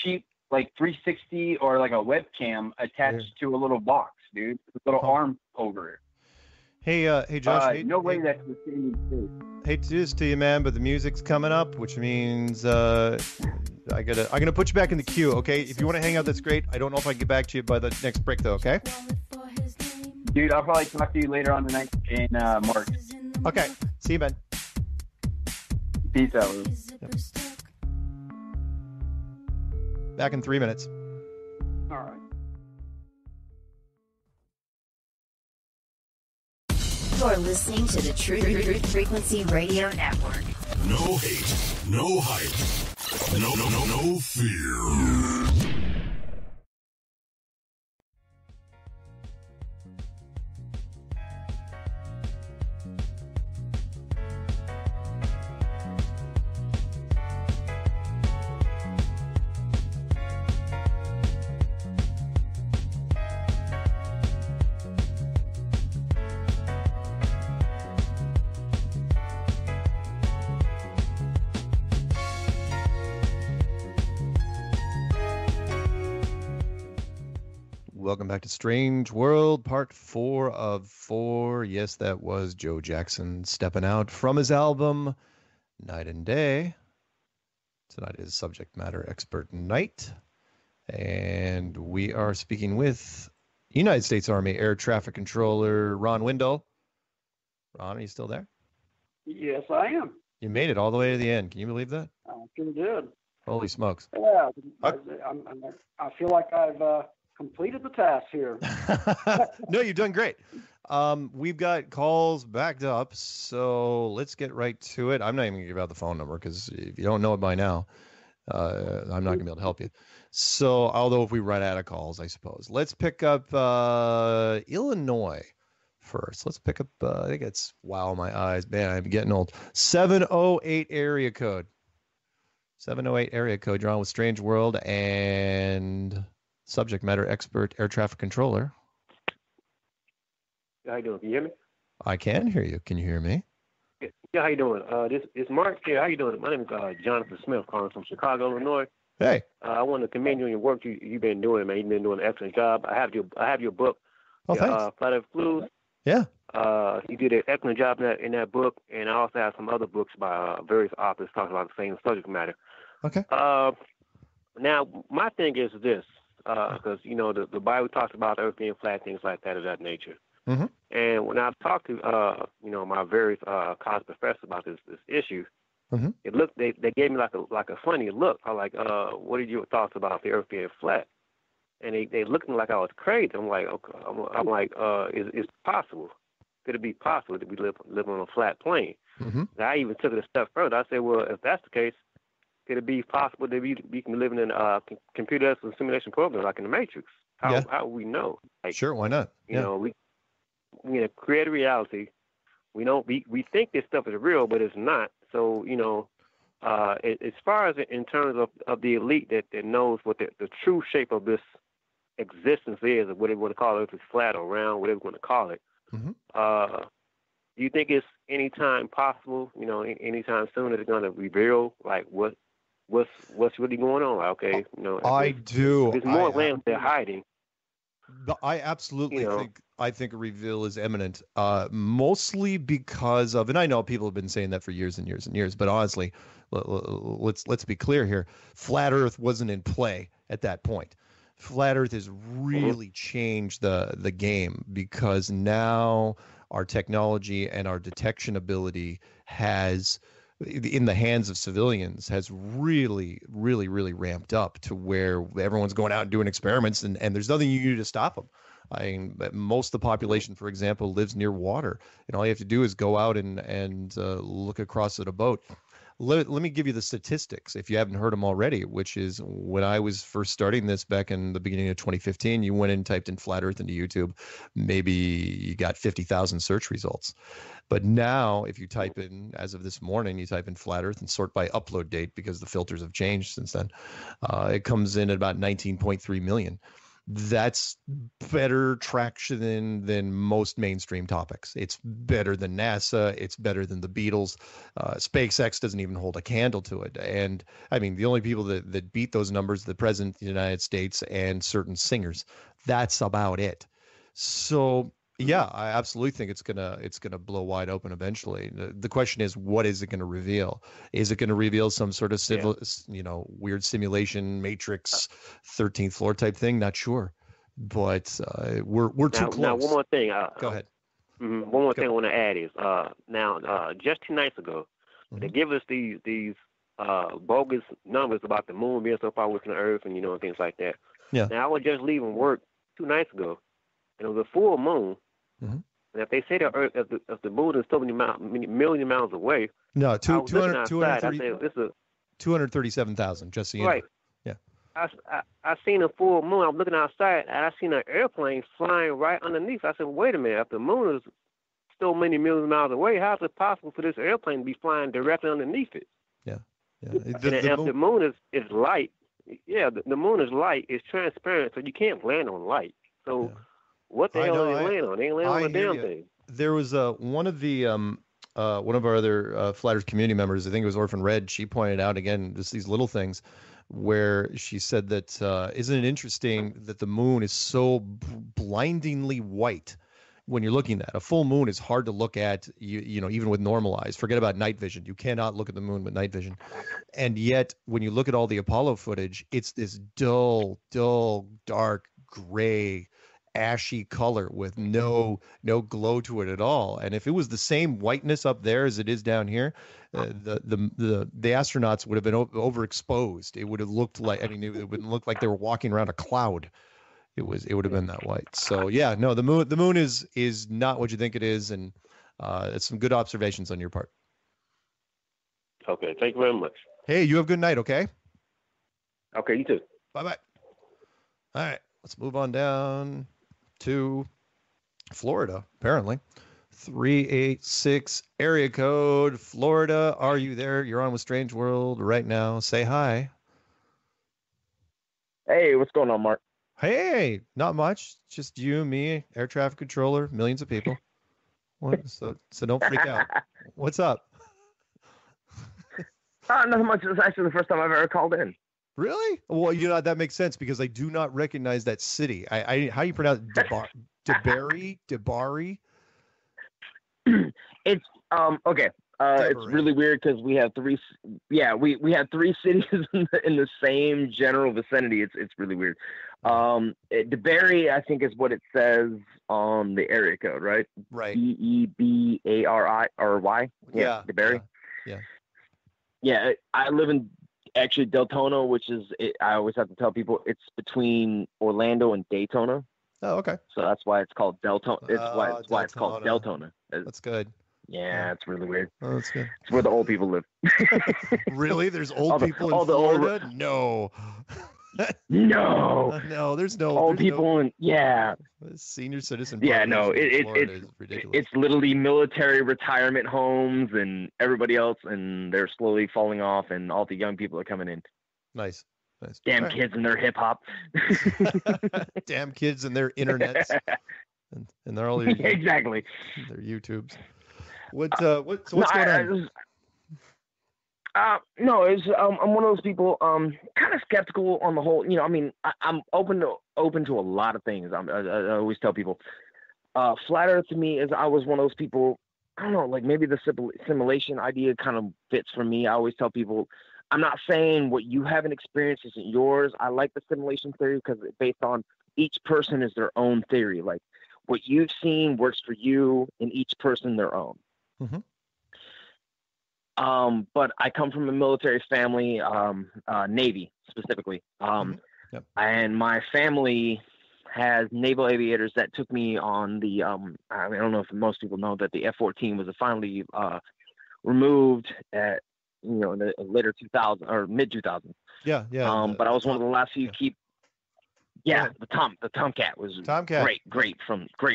cheap 360 or like a webcam attached to a little box, dude. With a little arm over it. Hey, Josh. No way that's the same thing. Hate to do this to you, man, but the music's coming up, which means I'm gonna put you back in the queue, okay? If you want to hang out, that's great. I don't know if I can get back to you by the next break, though, okay? Dude, I'll probably talk to you later on tonight in March. Okay. See you, man. Peace out. Yep. Back in 3 minutes. All right. You're listening to the Truth Frequency Radio Network. No hate, no hype, no fear. Welcome back to Strange World, part 4 of 4. Yes, that was Joe Jackson stepping out from his album, Night and Day. Tonight is Subject Matter Expert Night. And we are speaking with United States Army Air Traffic Controller Ron Windle. Ron, are you still there? Yes, I am. You made it all the way to the end. Can you believe that? I sure did. Holy smokes. Yeah, I feel like I've completed the task here. No, you've done great. We've got calls backed up, so let's get right to it. I'm not even going to give out the phone number because if you don't know it by now, I'm not going to be able to help you. So, although if we run out of calls, I suppose. Let's pick up Illinois first. Let's pick up, I think it's, wow, my eyes. Man, I'm getting old. 708 area code. 708 area code. You're on with Strange World and Subject Matter Expert Air Traffic Controller. How you doing? Can you hear me? I can hear you. Can you hear me? Yeah, how you doing? This is Mark here. How you doing? My name is Jonathan Smith, calling from Chicago, Illinois. Hey. I want to commend you on your work you've been doing, man. You've been doing an excellent job. I have your book. Oh, thanks. Flight of Flues. Yeah. You did an excellent job in that book, and I also have some other books by various authors talking about the same subject matter. Okay. Now, my thing is this, because, the Bible talks about earth being flat, things like that of that nature. Mm-hmm. And when I've talked to, my various college professors about this issue, mm-hmm. it looked they gave me like a funny look. I'm like, what are your thoughts about the earth being flat? And they looked at me like I was crazy. I'm like, okay, is it possible? Could it be possible that we live on a flat plane? Mm-hmm. I even took it a step further. I said, well, if that's the case, could it be possible that we can be living in a computer simulation program like in the Matrix? How would we know? Like, sure, why not? You know, we create a reality. We think this stuff is real, but it's not. So, you know, as far as in terms of the elite that knows what the true shape of this existence is, or whatever you want to call it, if it's flat or round, whatever you want to call it. Mm-hmm. Do you think it's anytime possible, you know, anytime soon that it's going to reveal like what's really going on? Like, okay, you know, I do. There's more land they're hiding. I absolutely think a reveal is imminent, mostly because of, and I know people have been saying that for years and years and years, but honestly, let's be clear here. Flat Earth wasn't in play at that point. Flat Earth has really changed the game, because now our technology and our detection ability has, in the hands of civilians, has really ramped up to where everyone's going out and doing experiments, and there's nothing you can do to stop them. I mean, most of the population, for example, lives near water, and all you have to do is go out and look across at a boat. Let me give you the statistics, if you haven't heard them already, which is when I was first starting this back in the beginning of 2015, you went and typed in Flat Earth into YouTube, maybe you got 50,000 search results. But now, if you type in, as of this morning, you type in Flat Earth and sort by upload date, because the filters have changed since then, it comes in at about 19.3 million. That's better traction than most mainstream topics. It's better than NASA. It's better than the Beatles. SpaceX doesn't even hold a candle to it. And I mean, the only people that beat those numbers, the president of the United States and certain singers. That's about it. So yeah, I absolutely think it's gonna blow wide open eventually. The question is, what is it going to reveal? Is it going to reveal some sort of weird simulation Matrix 13th floor type thing? Not sure, but we're too close. Now, one more thing. Go ahead. One more thing I want to add is just 2 nights ago, they give us these bogus numbers about the moon being so far away from the Earth, and and things like that. Yeah. Now I was just leaving work 2 nights ago, and it was a full moon. Mm-hmm. And if they say the Earth, if the moon is so many million miles away, no, 237,000. Just so you know. Right. Yeah. I seen a full moon. I'm looking outside, and I seen an airplane flying right underneath. I said, wait a minute. If the moon is so many million miles away, how is it possible for this airplane to be flying directly underneath it? Yeah. If the moon is light, the moon is light. It's transparent, so you can't land on light. So. Yeah. What the hell are they laying on? They ain't laying on the damn thing. There was one of our other Flat Earth community members, I think it was Orphan Red, she pointed out, again, just these little things, where she said that isn't it interesting that the moon is so blindingly white when you're looking at it? A full moon is hard to look at, even with normal eyes. Forget about night vision. You cannot look at the moon with night vision. And yet, when you look at all the Apollo footage, it's this dull, dark, gray, ashy color with no glow to it at all. And if it was the same whiteness up there as it is down here, the astronauts would have been overexposed. It would have looked like, it wouldn't look like they were walking around a cloud. It would have been that white. So yeah, no, the moon is not what you think it is, and it's some good observations on your part. Okay, thank you very much. Hey, you have a good night. Okay. Okay, you too. Bye. All right, let's move on down to Florida, apparently. 386 area code, Florida. Are you there? You're on with Strange World right now. Say hi. Hey, what's going on, Mark? Hey, not much. Just you, me, air traffic controller, millions of people. So don't freak out. What's up? Nothing much. This is actually the first time I've ever called in. Really? Well, that makes sense because I do not recognize that city. How do you pronounce DeBarry? DeBarry? It's okay. It's really weird because we have three. Yeah, we have three cities in the same general vicinity. It's really weird. DeBarry, I think, is what it says on the area code, right? Right. DeBarry. Yeah, DeBarry. Yeah. I live in actually Deltona, which is I always have to tell people it's between Orlando and Daytona. Oh, okay. So that's why it's called Deltona. It's why it's called Deltona. That's good. Yeah, it's really weird. Oh, that's good. It's where the old people live. Really? There's old people in the Florida? No. No. No, there's no old people and senior citizen. Yeah, no, Florida it's is ridiculous. It's literally military retirement homes and everybody else, and they're slowly falling off, and all the young people are coming in. Nice. Damn kids and their hip hop. Damn kids and their internets. And they're all exactly their YouTubes. What's going on? No, I'm one of those people kind of skeptical on the whole. You know, I mean, I'm open to a lot of things. I always tell people, flat Earth to me is I was one of those people. I don't know, like maybe the simulation idea kind of fits for me. I always tell people, I'm not saying what you haven't experienced isn't yours. I like the simulation theory because it's based on each person is their own theory. Like what you've seen works for you, and each person their own. Mm-hmm. But I come from a military family, Navy specifically. Yep. And my family has naval aviators that took me on the, I mean, I don't know if most people know that the F-14 was finally removed at, in the later 2000 or mid 2000s. Yeah. But I was one of the last few the Tomcat was great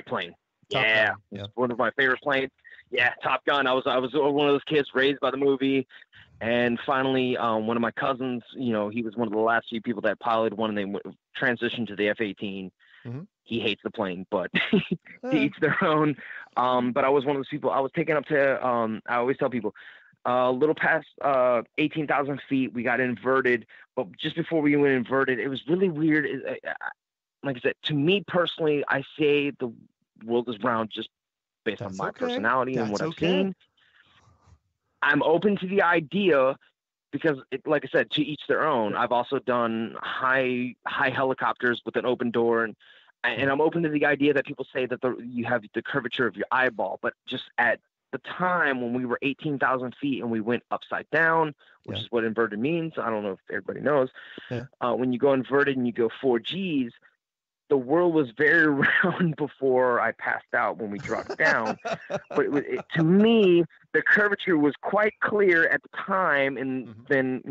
plane. Top Gun. It's one of my favorite planes. Yeah, Top Gun. I was one of those kids raised by the movie, and finally, one of my cousins, he was one of the last few people that piloted one, and they transitioned to the F-18. Mm-hmm. He hates the plane, but to each their own. But I was one of those people. I was taken up to. I always tell people, a little past 18,000 feet, we got inverted. But just before we went inverted, it was really weird. Like I said, to me personally, I say the world is round just based on my personality and what I've seen. I'm open to the idea because, like I said, to each their own. I've also done high helicopters with an open door, and I'm open to the idea that people say that you have the curvature of your eyeball, but just at the time when we were 18,000 feet and we went upside down, which is what inverted means. I don't know if everybody knows. Yeah. When you go inverted and you go 4Gs, the world was very round before I passed out when we dropped down. But to me, the curvature was quite clear at the time. And then,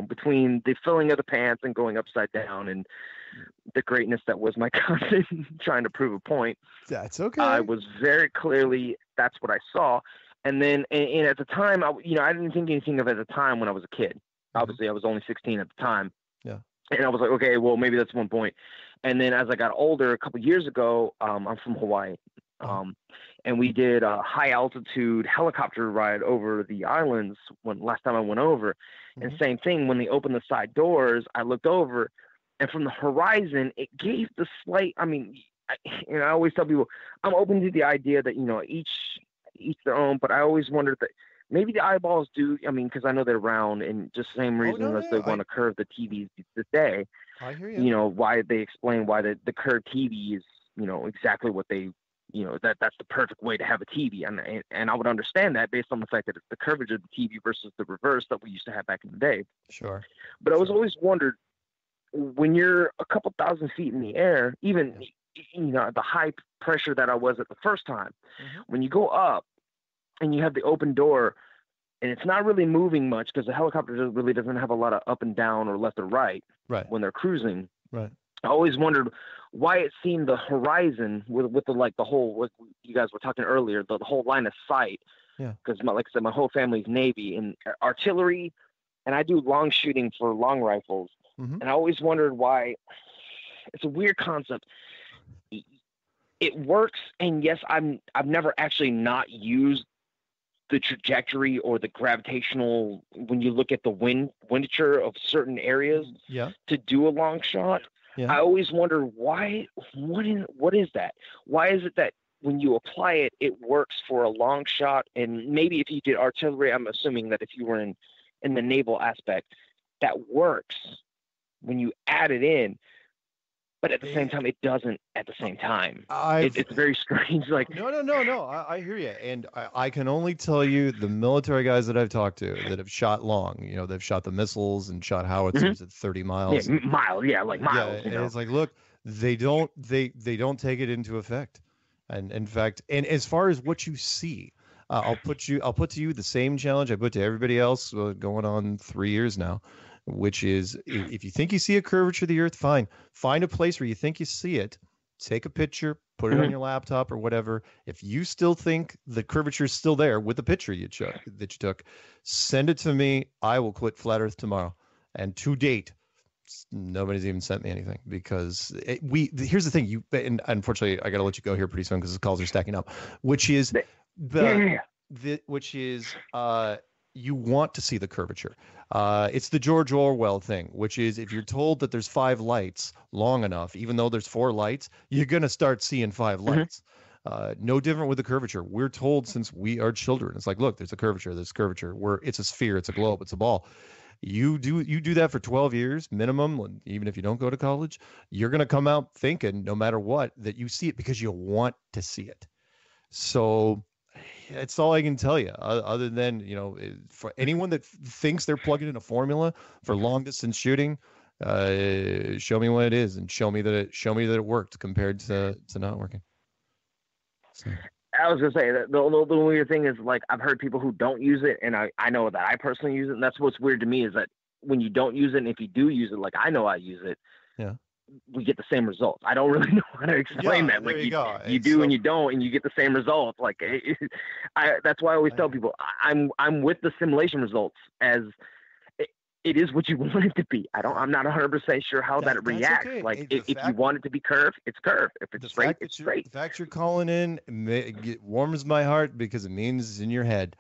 between the filling of the pants and going upside down and the greatness that was my cousin trying to prove a point. That's okay. I was very clearly, that's what I saw. And then, and at the time, I didn't think anything of it at the time when I was a kid. Obviously, I was only 16 at the time. Yeah. And I was like, okay, well, maybe that's one point. And then as I got older, a couple of years ago, I'm from Hawaii, and we did a high altitude helicopter ride over the islands last time I went over. And same thing, when they opened the side doors, I looked over, and from the horizon, it gave the slight, I always tell people, I'm open to the idea that, each their own, but I always wondered that maybe the eyeballs do, because I know they're round, and just the same reason as they want to curve the TVs today. I hear you. Why they explain why the curved TV is, exactly what they, that's the perfect way to have a TV. And I would understand that based on the fact that it's the curvature of the TV versus the reverse that we used to have back in the day. Sure. But I was always wondered, when you're a couple thousand feet in the air, even, the high pressure that I was at the first time, when you go up and you have the open door, and it's not really moving much because the helicopter really doesn't have a lot of up and down or left or right when they're cruising. Right. I always wondered why it seemed the horizon with the whole, what you guys were talking earlier, the whole line of sight. Yeah. Because like I said, my whole family's Navy and artillery, and I do long shooting for long rifles. And I always wondered why. It's a weird concept. It works, and yes, I've never actually not used the trajectory or the gravitational, when you look at the windature of certain areas to do a long shot. Yeah. I always wonder why, what is that? Why is it that when you apply it, it works for a long shot? And maybe if you did artillery, I'm assuming that if you were in the naval aspect, that works when you add it in. But at the same time, it doesn't at the same time. It's very strange. Like No. I hear you. And I can only tell you the military guys that I've talked to that have shot long, they've shot the missiles and shot howitzers at 30 miles. Yeah, miles. And it's like, look, they don't take it into effect. And in fact, and as far as what you see, I'll put to you the same challenge I put to everybody else going on 3 years now, which is if you think you see a curvature of the Earth, fine. Find a place where you think you see it. Take a picture, put it on your laptop or whatever. If you still think the curvature is still there with the picture that you took, send it to me. I will quit Flat Earth tomorrow. And to date, nobody's even sent me anything because here's the thing. And unfortunately, I got to let you go here pretty soon because the calls are stacking up. Which is you want to see the curvature. It's the George Orwell thing, which is if you're told that there's 5 lights long enough, even though there's 4 lights, you're going to start seeing 5 lights. No different with the curvature. We're told since we are children. It's like, look, there's a curvature. It's a sphere. It's a globe. It's a ball. You do that for 12 years minimum, even if you don't go to college, you're going to come out thinking, no matter what, that you see it because you want to see it. So it's all I can tell you, other than, for anyone that thinks they're plugging in a formula for long distance shooting, show me what it is and show me that it worked compared to not working. So. I was gonna say that the weird thing is, like, I've heard people who don't use it, and I know that I personally use it, and that's what's weird to me is that when you don't use it, and if you do use it, like I know I use it, we get the same results. I don't really know how to explain that. Like you do and you don't, and you get the same results. Like that's why I always tell people I'm with the simulation results as it is what you want it to be. I'm not 100% sure how that reacts. Okay. Like if you want it to be curved, it's curved. If it's straight, it's straight. The fact you're calling in it warms my heart because it means it's in your head.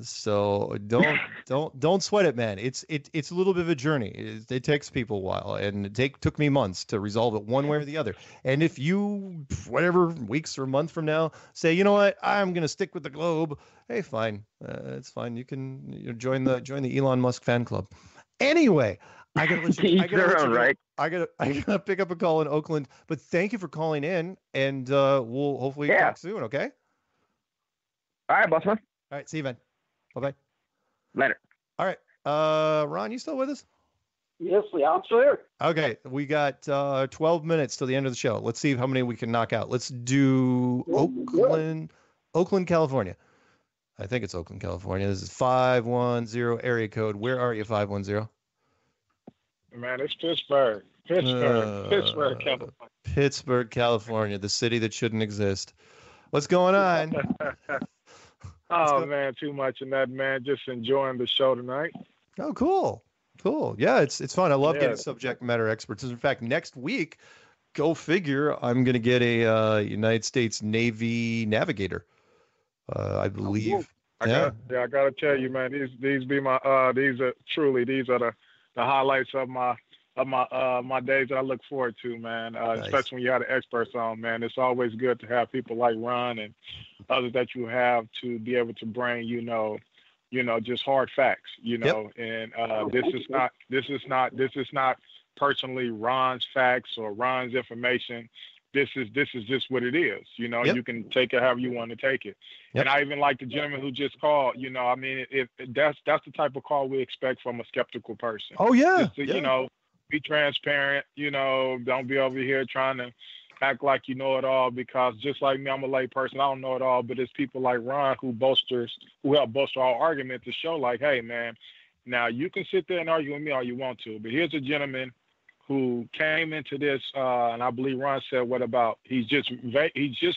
So don't sweat it, man. It's a little bit of a journey. It takes people a while, and it took me months to resolve it one way or the other. And if you, whatever, weeks or months from now, say, you know what, I'm gonna stick with the globe. Hey, fine, it's fine. You can join the Elon Musk fan club. Anyway, I gotta pick up a call in Oakland. But thank you for calling in, and we'll hopefully talk soon. Okay. All right, boss man. All right, see you, man. Bye-bye. Later. All right. Ron, you still with us? Yes, I'm still here. Okay. We got 12 minutes till the end of the show. Let's see how many we can knock out. Let's do Oakland, California. I think it's Oakland, California. This is 510 area code. Where are you, 510? Man, it's Pittsburgh. Pittsburgh, California. Pittsburgh, California, the city that shouldn't exist. What's going on? Man, too much in that, man. Just enjoying the show tonight. Oh, cool. Yeah, it's fun. I love getting subject matter experts. In fact, next week, go figure, I'm going to get a United States Navy navigator. I believe. I gotta tell you, man. These are the highlights of my days that I look forward to, man. Nice. Especially when you have the experts on, man. It's always good to have people like Ron and others that you have to be able to bring, just hard facts, And this is not personally Ron's facts or Ron's information. This is just what it is. You can take it however you want to take it. Yep. And I even like the gentleman who just called, that's the type of call we expect from a skeptical person. Oh yeah. Just to, be transparent, don't be over here trying to act like you know it all, because just like me, I'm a lay person. I don't know it all, but it's people like Ron who help bolster our argument to show like, hey man, now you can sit there and argue with me all you want to, but here's a gentleman who came into this, and I believe Ron said, he just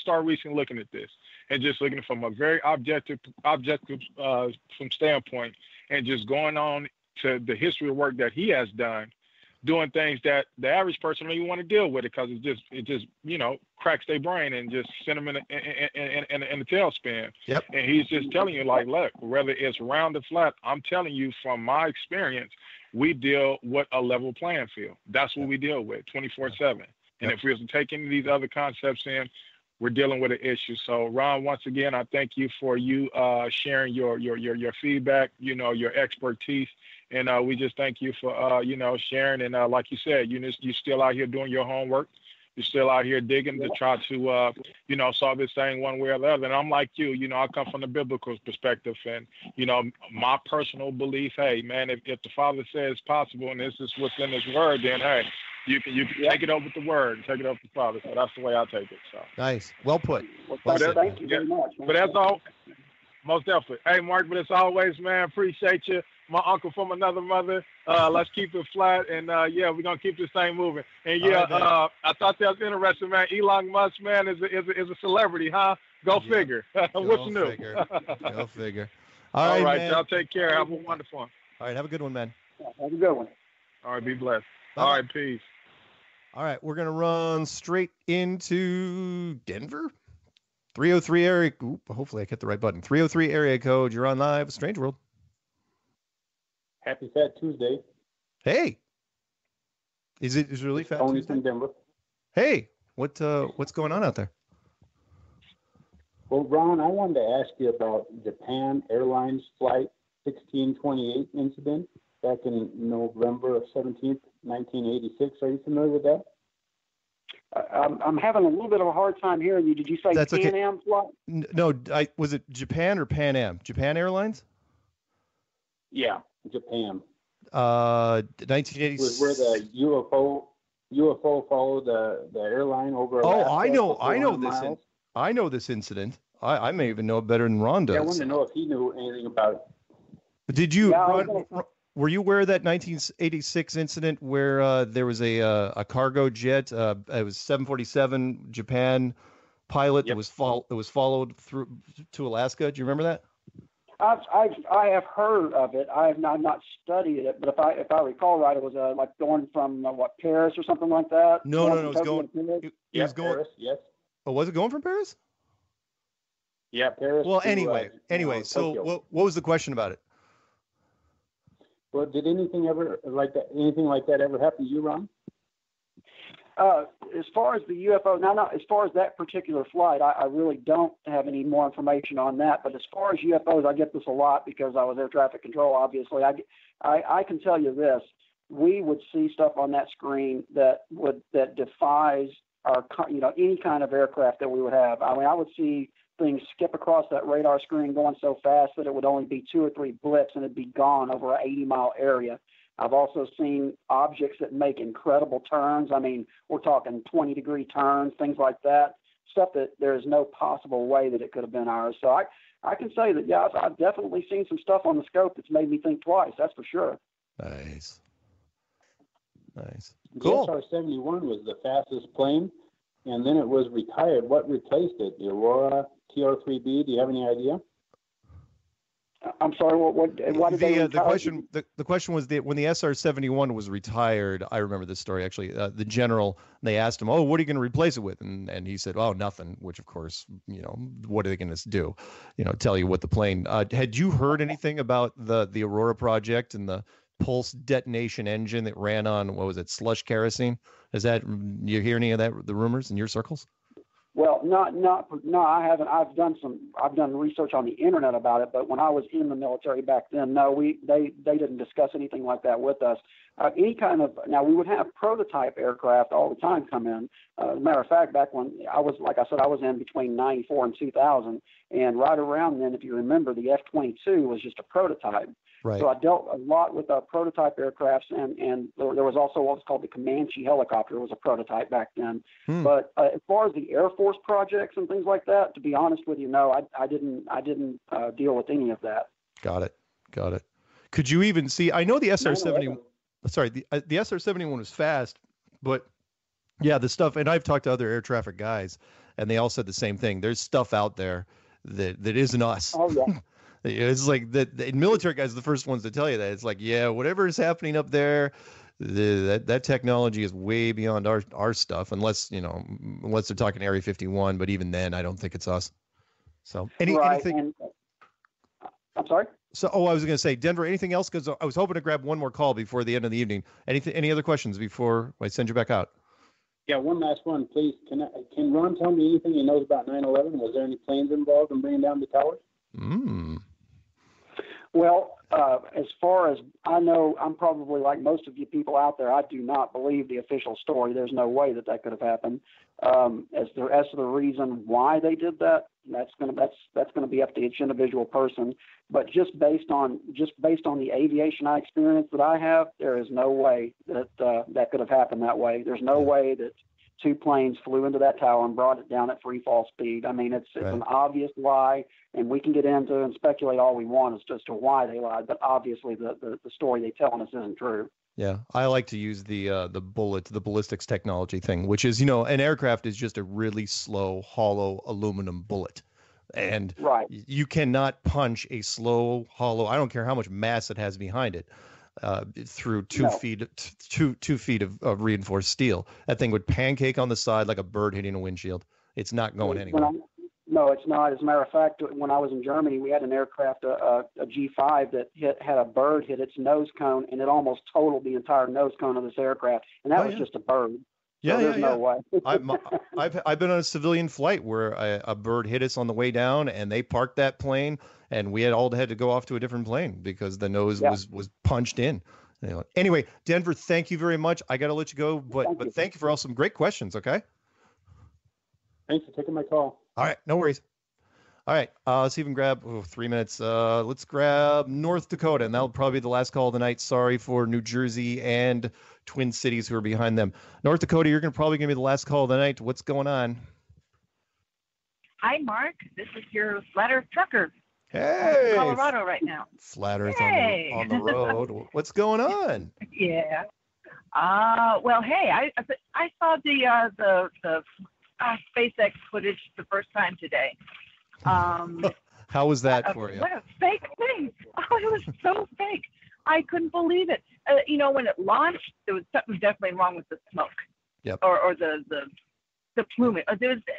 started recently looking at this and just looking from a very objective from standpoint, and just going on to the history of work that he has done, doing things that the average person don't even want to deal with it, because it just cracks their brain and just send them in a tailspin. Yep. And he's just telling you like, look, whether it's round or flat, I'm telling you from my experience, we deal with a level playing field. That's what we deal with 24/7. And if we was to take any of these other concepts in, we're dealing with an issue. So Ron, once again, I thank you for sharing your feedback, your expertise. And we just thank you for, sharing. And like you said, you're still out here doing your homework. You're still out here digging to try to, solve this thing one way or the other. And I'm like you, I come from the biblical perspective. And, my personal belief, hey, man, if the Father says it's possible and this is what's in His Word, then, hey, you can take it over with the Word and take it over with the Father. So that's the way I take it. So nice. Well put. Thank you very much. But that's all. Most definitely. Hey, Mark, but as always, man, appreciate you. My uncle from another mother. Let's keep it flat, and yeah, we're gonna keep this thing moving. And yeah, right, I thought that was interesting, man. Elon Musk, man, is a celebrity, huh? Go figure. What's new? Go figure. All right, man. y'all take care. Have a wonderful one. All right, have a good one, man. Have a good one. All right, be blessed. Bye-bye. All right, peace. All right, we're gonna run straight into Denver. 303 area. Oop, hopefully I hit the right button. 303 area code. You're on live with Strange World. Happy Fat Tuesday. Hey. Is it really Fat Tony Tuesday? from Denver. Hey, what's going on out there? Well, Ron, I wanted to ask you about Japan Airlines Flight 1628 incident back in November 17th, 1986. Are you familiar with that? I'm having a little bit of a hard time hearing you. Did you say That's Pan okay. Am flight? No, was it Japan or Pan Am? Japan Airlines? Yeah, Japan. 1986. Was where the UFO followed the airline over. Oh, Alaska I know for this. 400 miles. I know this incident. I may even know it better than Ron does. Yeah, I wanted to know if he knew anything about it. Did you? Ron, were you aware of that 1986 incident where there was a cargo jet? It was 747 Japan pilot that was followed through to Alaska. Do you remember that? I have heard of it. I have not studied it, but if I recall right, it was like going from Paris or something like that. No, it was going. It was going. Paris, yes. Oh, was it going from Paris? Yeah, Paris. Well, to, anyway. So Tokyo. what was the question about it? Well, did anything like that ever happen to you, Ron? As far as the UFO, as far as that particular flight, I really don't have any more information on that. But as far as UFOs, I get this a lot because I was air traffic control. Obviously, I can tell you this: we would see stuff on that screen that defies our, any kind of aircraft that we would have. I mean, I would see things skip across that radar screen going so fast that it would only be 2 or 3 blips and it'd be gone over an 80-mile area. I've also seen objects that make incredible turns. I mean, we're talking 20-degree turns, things like that, stuff that there is no possible way that it could have been ours. So I can say that, yeah, I've definitely seen some stuff on the scope that's made me think twice, that's for sure. Nice. The Cool. SR-71 was the fastest plane, and then it was retired. What replaced it? The Aurora TR-3B? Do you have any idea? I'm sorry. Why did they retire? The question was when the SR-71 was retired. I remember this story actually. The general, they asked him, "Oh, what are you going to replace it with?" And he said, "Oh, nothing." Which of course, what are they going to do? Tell you what the plane. Had you heard anything about the Aurora project and the pulse detonation engine that ran on slush kerosene? You hear any of that? The rumors in your circles? Well, no, I haven't. I've done research on the internet about it, but when I was in the military back then, no, they didn't discuss anything like that with us. Now we would have prototype aircraft all the time come in. As a matter of fact, back when I was in between 94 and 2000, and right around then, if you remember, the F-22 was just a prototype. Right. So I dealt a lot with prototype aircrafts, and there was also what was called the Comanche helicopter. It was a prototype back then. But as far as the Air Force projects and things like that, to be honest with you, no, I didn't deal with any of that. Got it. Could you even see? I know the SR-71. Sorry, the SR-71 was fast, but yeah, the stuff. And I've talked to other air traffic guys, and they all said the same thing. There's stuff out there that isn't us. Oh yeah. It's like the military guys are the first ones to tell you that. It's like, yeah, whatever is happening up there, that technology is way beyond our stuff, unless they're talking Area 51. But even then, I don't think it's us. So anything. I'm sorry. So, I was going to say, Denver. Anything else? Because I was hoping to grab one more call before the end of the evening. Any other questions before I send you back out? Yeah, one last one, please. Can Ron tell me anything he knows about 9/11? Was there any planes involved in bringing down the towers? Well, as far as I know, I'm probably like most of you people out there. I do not believe the official story. There's no way that could have happened. As to the reason why they did that, that's going to be up to each individual person. But just based on the aviation experience that I have, there is no way that that could have happened that way. There's no way that two planes flew into that tower and brought it down at free fall speed. I mean, it's an obvious lie, and we can get into and speculate all we want as to why they lied, but obviously the story they tell us isn't true. Yeah, I like to use the ballistics technology thing, which is, an aircraft is just a really slow, hollow aluminum bullet. And you cannot punch a slow, hollow, I don't care how much mass it has behind it, through 2 feet of reinforced steel. That thing would pancake on the side like a bird hitting a windshield. It's not going anywhere. No, it's not. As a matter of fact, when I was in Germany, we had an aircraft, a G5, that had a bird hit its nose cone, and it almost totaled the entire nose cone of this aircraft. And that was just a bird. So there's no way. I've been on a civilian flight where a bird hit us on the way down, and they parked that plane, and we had to go off to a different plane because the nose was punched in. Anyway, Denver, thank you very much. I got to let you go, but thank you for all some great questions. Okay. Thanks for taking my call. All right, no worries. All right, let's even grab 3 minutes. Let's grab North Dakota, and that'll probably be the last call of the night. Sorry for New Jersey and Twin Cities who are behind them. North Dakota, you're probably going to be the last call of the night. What's going on? Hi, Mark. This is your Flat Earth trucker. Hey. In Colorado right now. Flat Earth on the road. What's going on? Yeah. Well, hey, I saw the SpaceX footage the first time today. How was that for you? What a fake thing! Oh, it was so fake. I couldn't believe it. When it launched, there was something definitely wrong with the smoke. Yep. Or the plumage.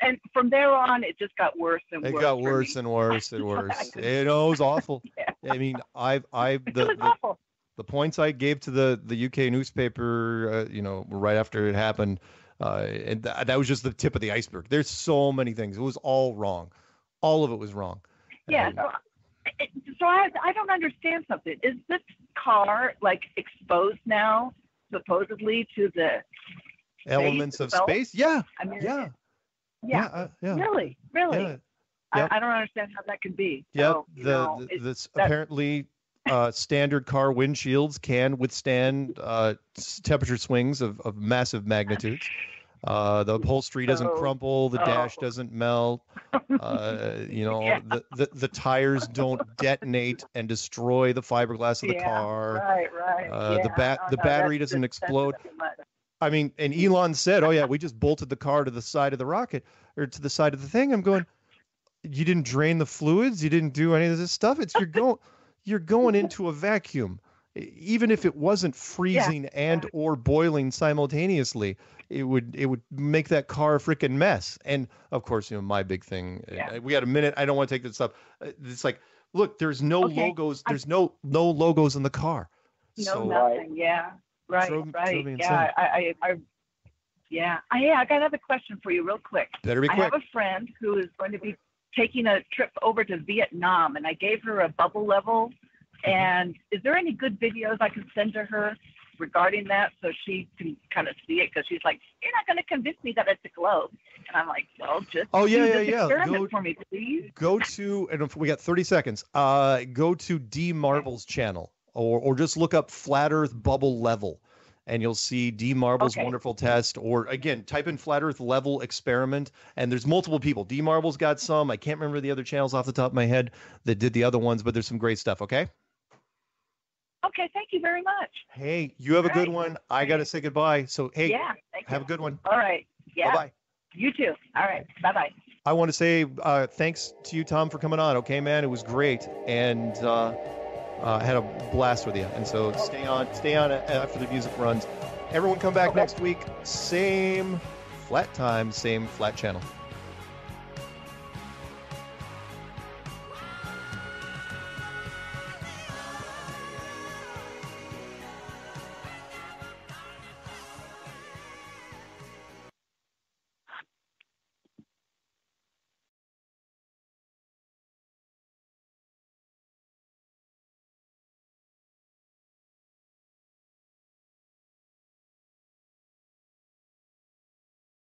And from there on, it just got worse and worse. It got worse and worse and worse. It was awful. Yeah. I mean, the points I gave to the UK newspaper, right after it happened. And that was just the tip of the iceberg. There's so many things. It was all wrong. All of it was wrong. Yeah. So I don't understand something. Is this car exposed now, supposedly, to the elements of space? Yeah. I mean, yeah. Really? Yeah. I don't understand how that can be. Yep. So, apparently standard car windshields can withstand temperature swings of massive magnitudes. The upholstery doesn't crumple, the dash doesn't melt. The tires don't detonate and destroy the fiberglass of the car. Right. The battery doesn't explode. I mean, and Elon said, "Oh yeah, we just bolted the car to the side of the rocket or to the side of the thing." I'm going, "You didn't drain the fluids. You didn't do any of this stuff. You're going into a vacuum. Even if it wasn't freezing and or boiling simultaneously, it would make that car a freaking mess." And of course, my big thing. We got a minute. I don't want to take this up. It's like, look, there's no logos. There's no logos in the car. Nothing. Yeah. Right. I got another question for you, real quick. Better be quick. I have a friend who is going to be taking a trip over to Vietnam, and I gave her a bubble level. And is there any good videos I can send to her regarding that so she can kind of see it? Because she's like, "You're not going to convince me that it's a globe." And I'm like, "Well, just do this experiment for me, please." Go to, and we got 30 seconds. Go to D Marvel's channel, or just look up Flat Earth bubble level, and you'll see D Marvel's wonderful test. Or again, type in Flat Earth level experiment, and there's multiple people. D Marvel's got some. I can't remember the other channels off the top of my head that did the other ones, but there's some great stuff. Okay. Okay, thank you very much. Hey, you have a good one. I got to say goodbye. So, hey, have a good one. All right. Yeah. Bye-bye. You too. All right. Bye-bye. I want to say thanks to you, Tom, for coming on. Okay, man, it was great. And I had a blast with you. And so stay on after the music runs. Everyone come back next week. Same flat time, same flat channel.